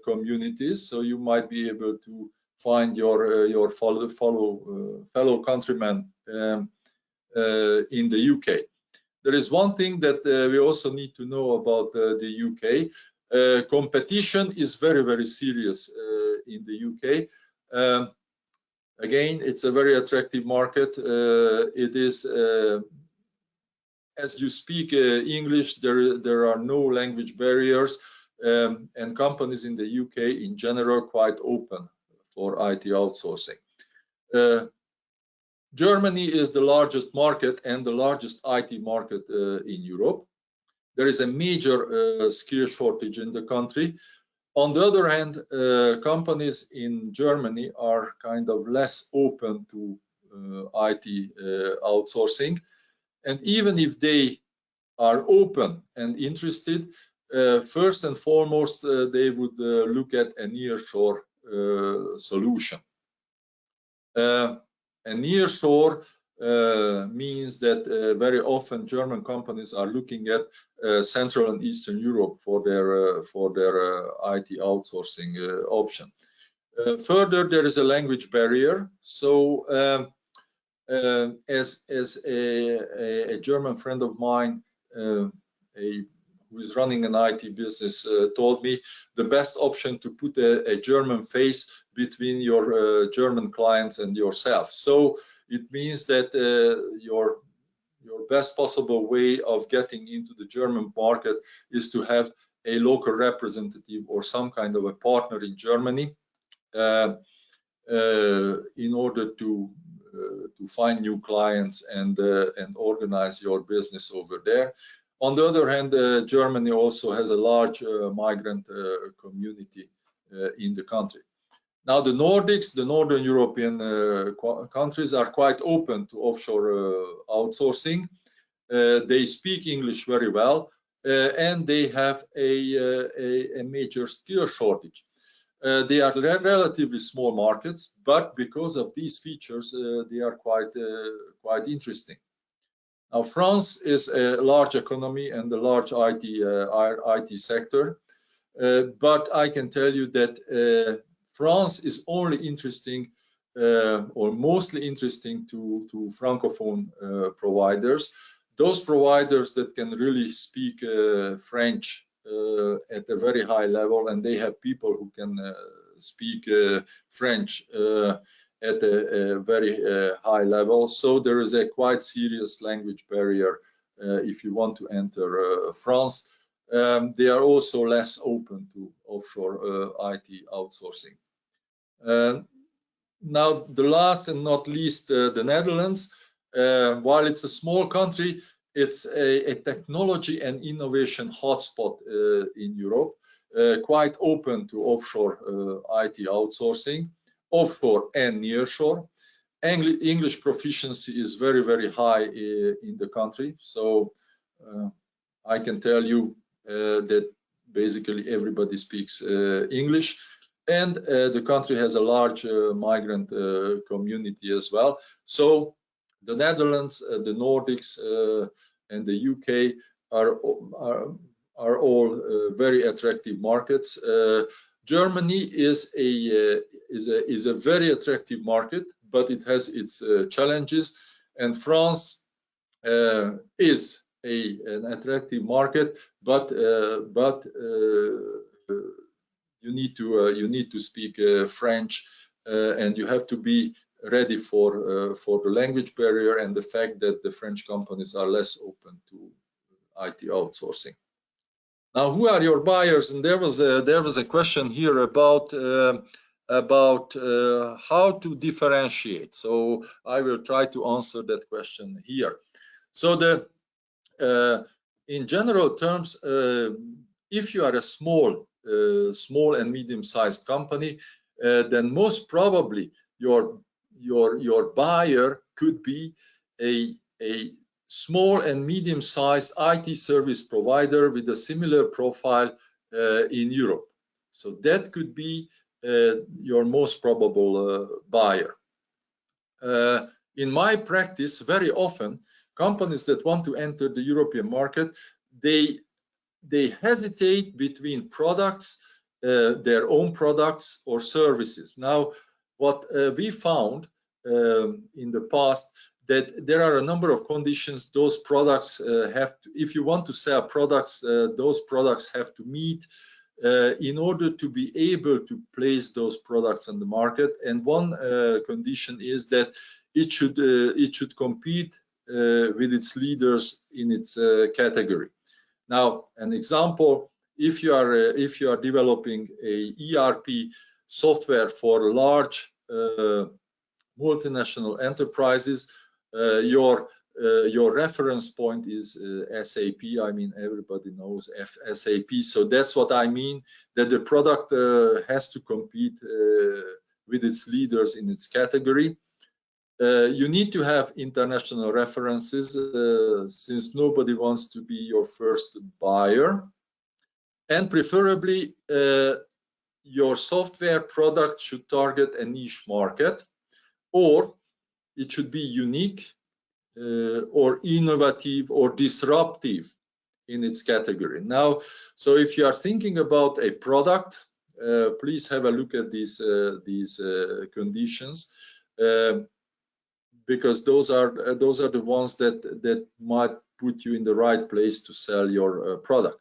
communities, so you might be able to find your fellow countrymen in the UK. There is one thing that we also need to know about the UK. Competition is very, very serious in the UK. Again, it's a very attractive market. It is, as you speak English, there are no language barriers, and companies in the UK in general are quite open for IT outsourcing. Germany is the largest market and the largest IT market in Europe. There is a major skill shortage in the country. On the other hand, companies in Germany are kind of less open to IT outsourcing. And even if they are open and interested, first and foremost, they would look at a nearshore solution. A nearshore means that very often German companies are looking at Central and Eastern Europe for their IT outsourcing option. Further, there is a language barrier. So, as a German friend of mine, who is running an IT business, told me, the best option to put a German face between your German clients and yourself. So it means that your best possible way of getting into the German market is to have a local representative or some kind of a partner in Germany. in order to find new clients and organize your business over there. On the other hand, Germany also has a large migrant community in the country. Now, the Nordics, the Northern European countries are quite open to offshore outsourcing. They speak English very well, and they have a major skill shortage. They are relatively small markets, but because of these features, they are quite interesting. Now, France is a large economy and a large IT sector, but I can tell you that France is only interesting or mostly interesting to Francophone providers, those providers that can really speak French at a very high level, and they have people who can speak French at a very high level. So there is a quite serious language barrier if you want to enter France. They are also less open to offshore IT outsourcing. Now, the last and not least, the Netherlands. While it's a small country, it's a technology and innovation hotspot in Europe, quite open to offshore IT outsourcing, offshore and nearshore. English proficiency is very, very high in the country. So I can tell you that basically everybody speaks English. And the country has a large migrant community as well. So the Netherlands, the Nordics, and the UK are all very attractive markets. Germany is a very attractive market, but it has its challenges. And France is an attractive market, but you need to speak French, and you have to be ready for the language barrier and the fact that the French companies are less open to IT outsourcing. Now, who are your buyers? And there was a question here about how to differentiate. So I will try to answer that question here. So in general terms, if you are a small and medium-sized company, then most probably your buyer could be a small and medium-sized IT service provider with a similar profile in Europe. So that could be your most probable buyer. In my practice, very often, companies that want to enter the European market, they hesitate between products, their own products or services. Now, what we found in the past, that there are a number of conditions those products have to, if you want to sell products, those products have to meet in order to be able to place those products on the market. And one condition is that it should compete with its leaders in its category. Now, an example: if you are developing a ERP software for large multinational enterprises, your reference point is SAP. I mean, everybody knows SAP. So that's what I mean, that the product has to compete with its leaders in its category. You need to have international references since nobody wants to be your first buyer. And preferably, your software product should target a niche market, or it should be unique or innovative or disruptive in its category. Now, so if you are thinking about a product, please have a look at these conditions, because those are the ones that might put you in the right place to sell your product.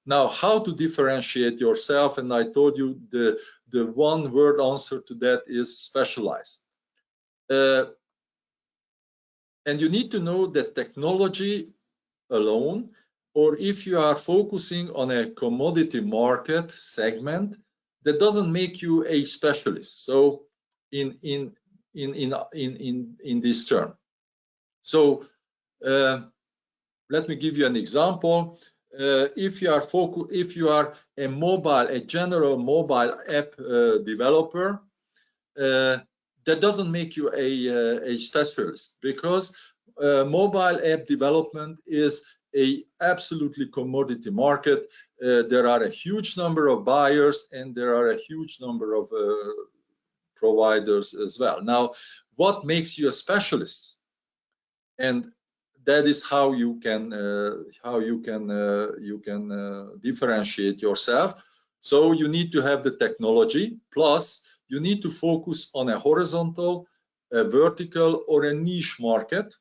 Now, how to differentiate yourself? And I told you the one word answer to that is specialize. And you need to know that technology alone, or if you are focusing on a commodity market segment, that doesn't make you a specialist. So in this term. So let me give you an example. If you are a general mobile app developer, that doesn't make you a specialist, because mobile app development is a absolutely commodity market. There are a huge number of buyers and there are a huge number of providers as well. Now, what makes you a specialist? And that is how you can differentiate yourself. So you need to have the technology, plus you need to focus on a horizontal, a vertical, or a niche market,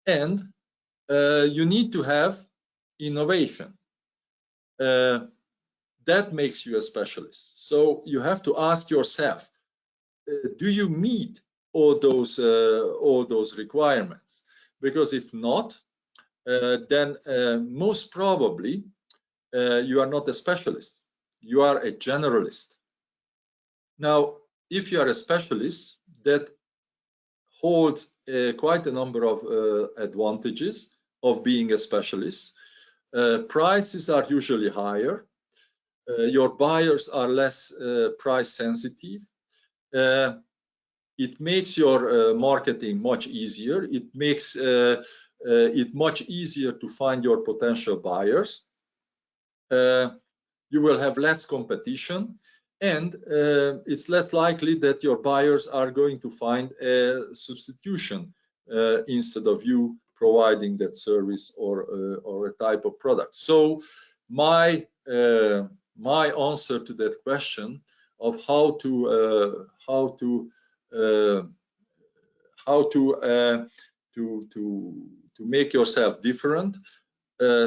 and you need to have innovation. That makes you a specialist. So you have to ask yourself, do you meet all those requirements? Because if not, then most probably you are not a specialist. You are a generalist. Now, if you are a specialist, that holds quite a number of advantages of being a specialist. Prices are usually higher. Your buyers are less price sensitive. It makes your marketing much easier. It makes it much easier to find your potential buyers. You will have less competition, and it's less likely that your buyers are going to find a substitution instead of you providing that service or a type of product. So my answer to that question of how to make yourself different,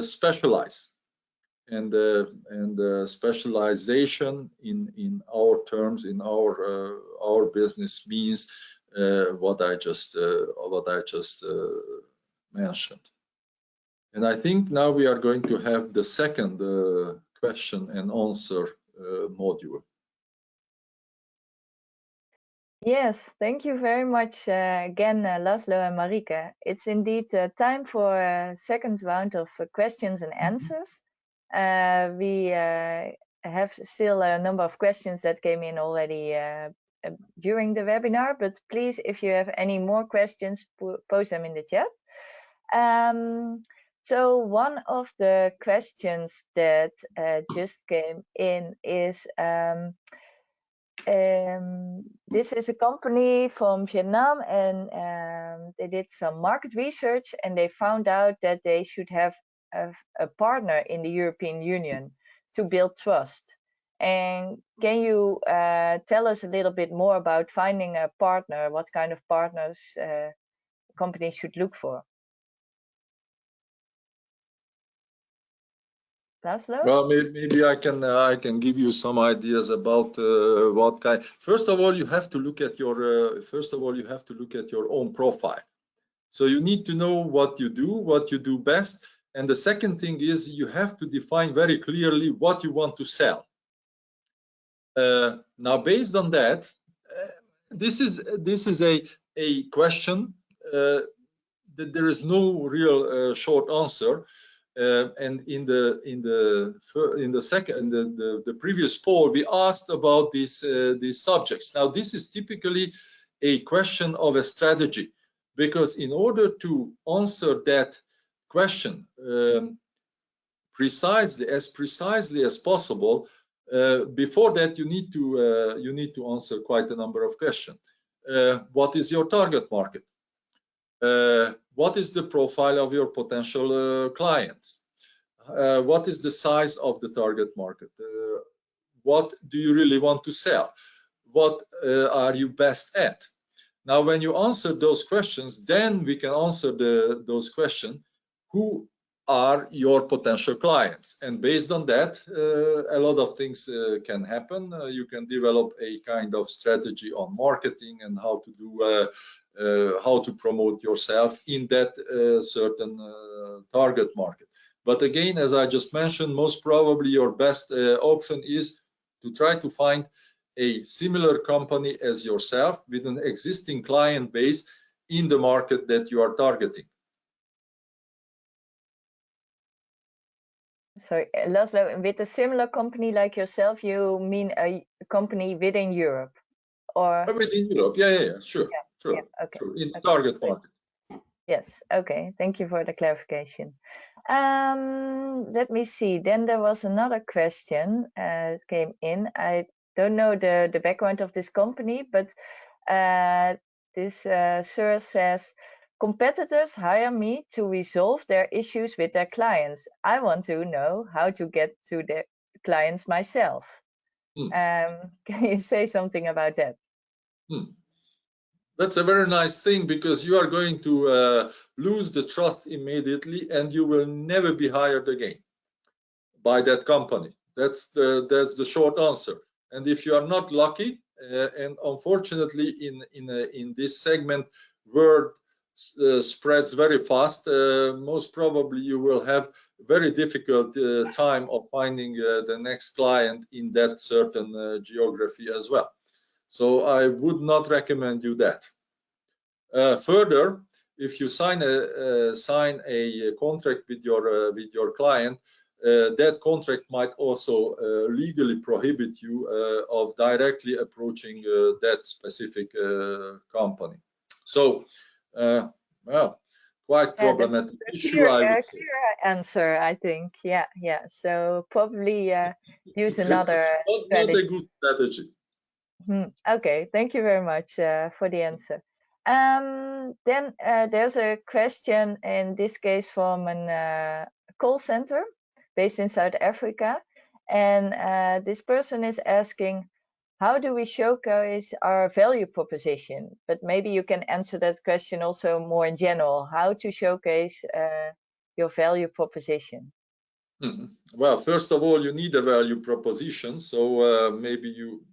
specialize. And specialization in our terms, in our business, means what I just mentioned. And I think now we are going to have the second question and answer module. Yes, thank you very much again, Laszlo and Marieke. It's indeed time for a second round of questions and answers. We have still a number of questions that came in already during the webinar, but please, if you have any more questions, post them in the chat. So one of the questions that just came in is, this is a company from Vietnam, and they did some market research, and they found out that they should have a partner in the European Union to build trust. And can you tell us a little bit more about finding a partner? What kind of partners companies should look for? Laszlo? Well, maybe I can give you some ideas about what kind. First of all, you have to look at your own profile. So you need to know what you do best, and the second thing is you have to define very clearly what you want to sell. Now, based on that, this is a question that there is no real short answer. And in the previous poll, we asked about these subjects. Now, this is typically a question of a strategy, because in order to answer that question precisely as possible, before that you need to answer quite a number of questions. What is your target market? What is the profile of your potential clients? What is the size of the target market? What do you really want to sell? What are you best at? Now, when you answer those questions, then we can answer those questions. Who are your potential clients? And based on that, a lot of things can happen. You can develop a kind of strategy on marketing and how to do how to promote yourself in that certain target market. But again, as I just mentioned, most probably your best option is to try to find a similar company as yourself with an existing client base in the market that you are targeting. So, Laszlo, with a similar company like yourself, you mean a company within Europe, or Within Europe? Yeah, sure, yeah, yeah, okay, sure, in the okay, target great. market. Yes, okay, thank you for the clarification. Let me see. Then there was another question that came in. I don't know the background of this company, but this sir says, competitors hire me to resolve their issues with their clients. I want to know how to get to the clients myself. Can you say something about that? That's a very nice thing, because you are going to lose the trust immediately, and you will never be hired again by that company. That's the short answer. And if you are not lucky, and unfortunately in this segment, word spreads very fast, most probably you will have very difficult time of finding the next client in that certain geography as well. So I would not recommend you that. Further, if you sign a contract with your client, that contract might also legally prohibit you of directly approaching that specific company. So, well, quite problematic issue, I would say. Clear answer, I think. Yeah. So probably use another not a good strategy. Okay, thank you very much for the answer. Then there's a question, in this case from a call center based in South Africa. And this person is asking, how do we showcase our value proposition? But maybe you can answer that question also more in general, how to showcase your value proposition. Well, first of all, you need a value proposition. So maybe you,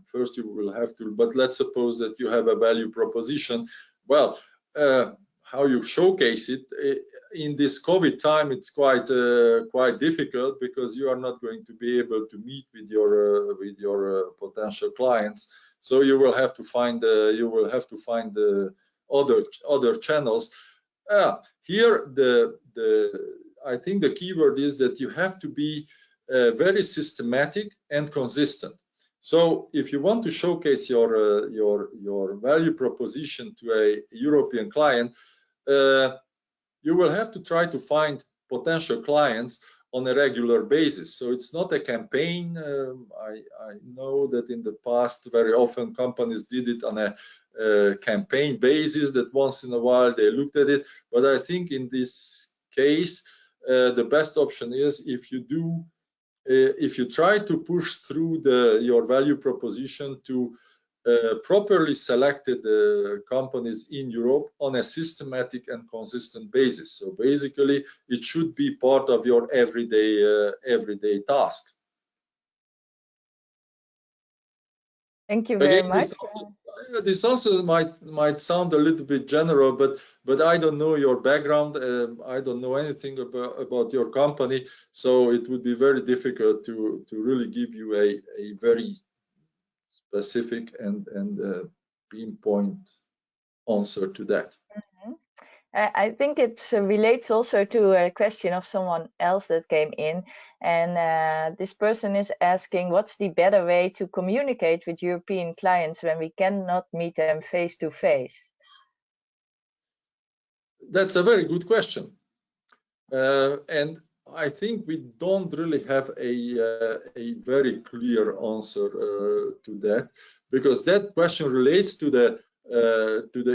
first you will have to, but let's suppose that you have a value proposition. Well, how you showcase it in this COVID time, it's quite difficult, because you are not going to be able to meet with your potential clients. So you will have to find the other channels. Here I think the key word is that you have to be very systematic and consistent. So if you want to showcase your value proposition to a European client, you will have to try to find potential clients on a regular basis. So it's not a campaign. I know that in the past very often companies did it on a campaign basis, that once in a while they looked at it. But I think in this case, the best option is if you try to push through your value proposition to properly selected companies in Europe on a systematic and consistent basis. So basically, it should be part of your everyday task. Thank you very much. This also might sound a little bit general, but I don't know your background. I don't know anything about your company, so it would be very difficult to really give you a very specific and pinpoint answer to that. I think it relates also to a question of someone else that came in, and this person is asking, what's the better way to communicate with European clients when we cannot meet them face to face? That's a very good question, and I think we don't really have a very clear answer to that, because that question relates to the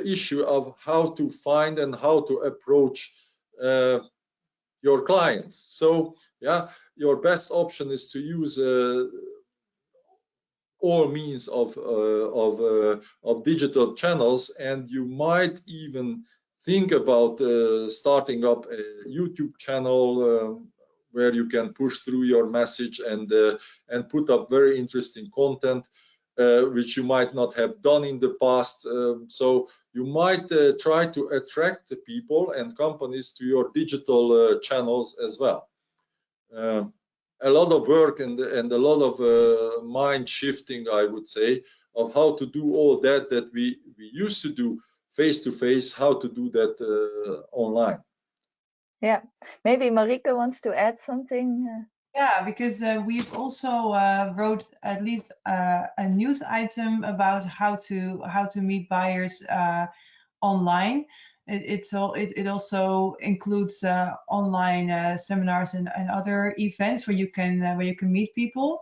issue of how to find and how to approach your clients. So your best option is to use all means of digital channels, and you might even think about starting up a YouTube channel where you can push through your message and put up very interesting content, which you might not have done in the past. So you might try to attract the people and companies to your digital channels as well. a lot of work and a lot of mind shifting, I would say, of how to do all that we used to do face to face, how to do that online. Yeah, maybe Marieke wants to add something. Yeah, because we've also wrote at least a news item about how to meet buyers online. It also includes online seminars and other events where you can meet people.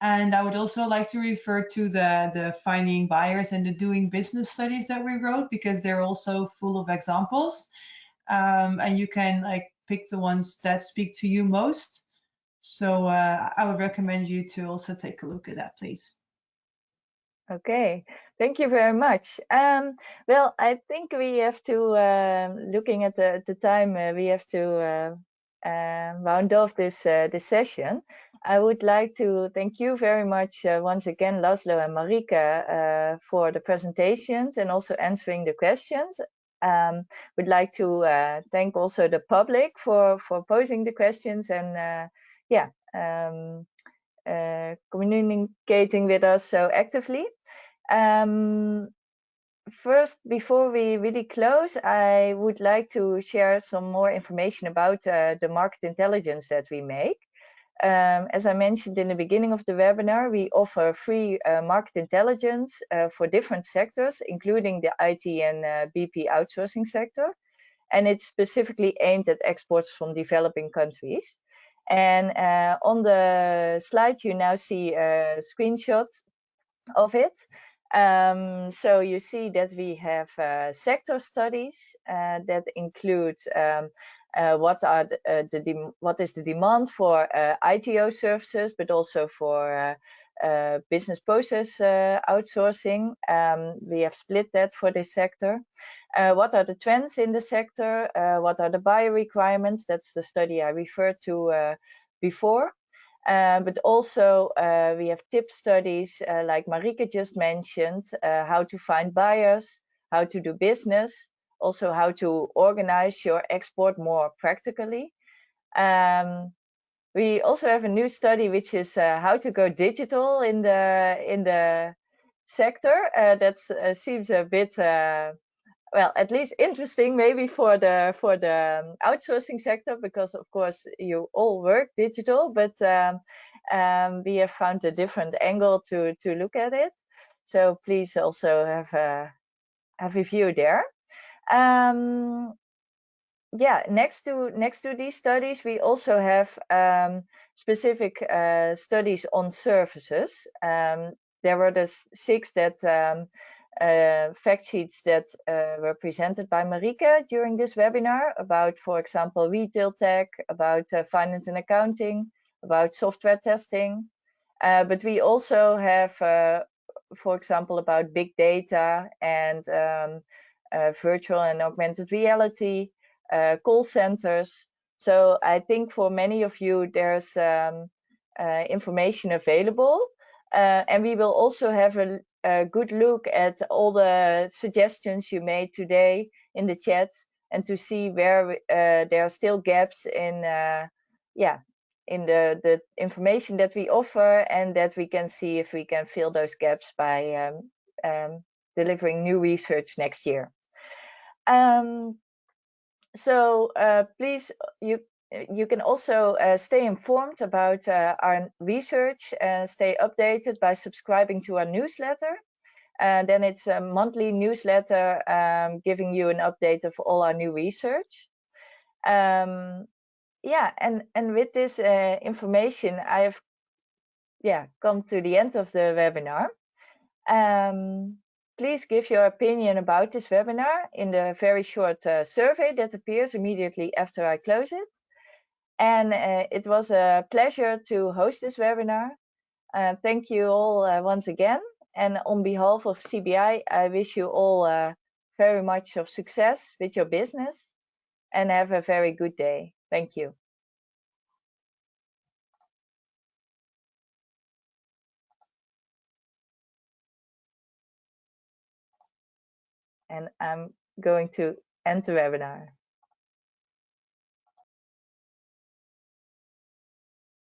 And I would also like to refer to the finding buyers and the doing business studies that we wrote, because they're also full of examples, and you can like pick the ones that speak to you most. So I would recommend you to also take a look at that, please. Okay, thank you very much. Well, I think we have to, looking at the time, we have to round off this session. I would like to thank you very much once again, Laszlo and Marieke, for the presentations and also answering the questions. Would like to thank also the public for posing the questions and yeah. Communicating with us so actively. First, before we really close, I would like to share some more information about the market intelligence that we make. As I mentioned in the beginning of the webinar, we offer free market intelligence for different sectors, including the IT and BP outsourcing sector. And it's specifically aimed at exports from developing countries. And on the slide, you now see a screenshot of it. So you see that we have sector studies that include what is the demand for ITO services, but also for business process outsourcing. We have split that for this sector. What are the trends in the sector? What are the buyer requirements? That's the study I referred to before. But also we have tip studies like Marieke just mentioned, how to find buyers, how to do business, also how to organize your export more practically. We also have a new study which is how to go digital in the sector. That seems a bit well, at least interesting maybe for the outsourcing sector, because of course you all work digital, but we have found a different angle to look at it. So please also have a view there. Yeah, next to these studies, we also have specific studies on services. There were the 6 that fact sheets that were presented by Marieke during this webinar about, for example, retail tech, about finance and accounting, about software testing. But we also have, for example, about big data and virtual and augmented reality, call centers. So I think for many of you, there's information available. And we will also have a good look at all the suggestions you made today in the chat, and to see where there are still gaps in in the information that we offer, and that we can see if we can fill those gaps by delivering new research next year. So please, you can also stay informed about our research, stay updated by subscribing to our newsletter. Then it's a monthly newsletter giving you an update of all our new research. Yeah, and with this information, I have come to the end of the webinar. Please give your opinion about this webinar in the very short survey that appears immediately after I close it. And it was a pleasure to host this webinar. Thank you all once again. And on behalf of CBI, I wish you all very much of success with your business, and have a very good day. Thank you. And I'm going to end the webinar.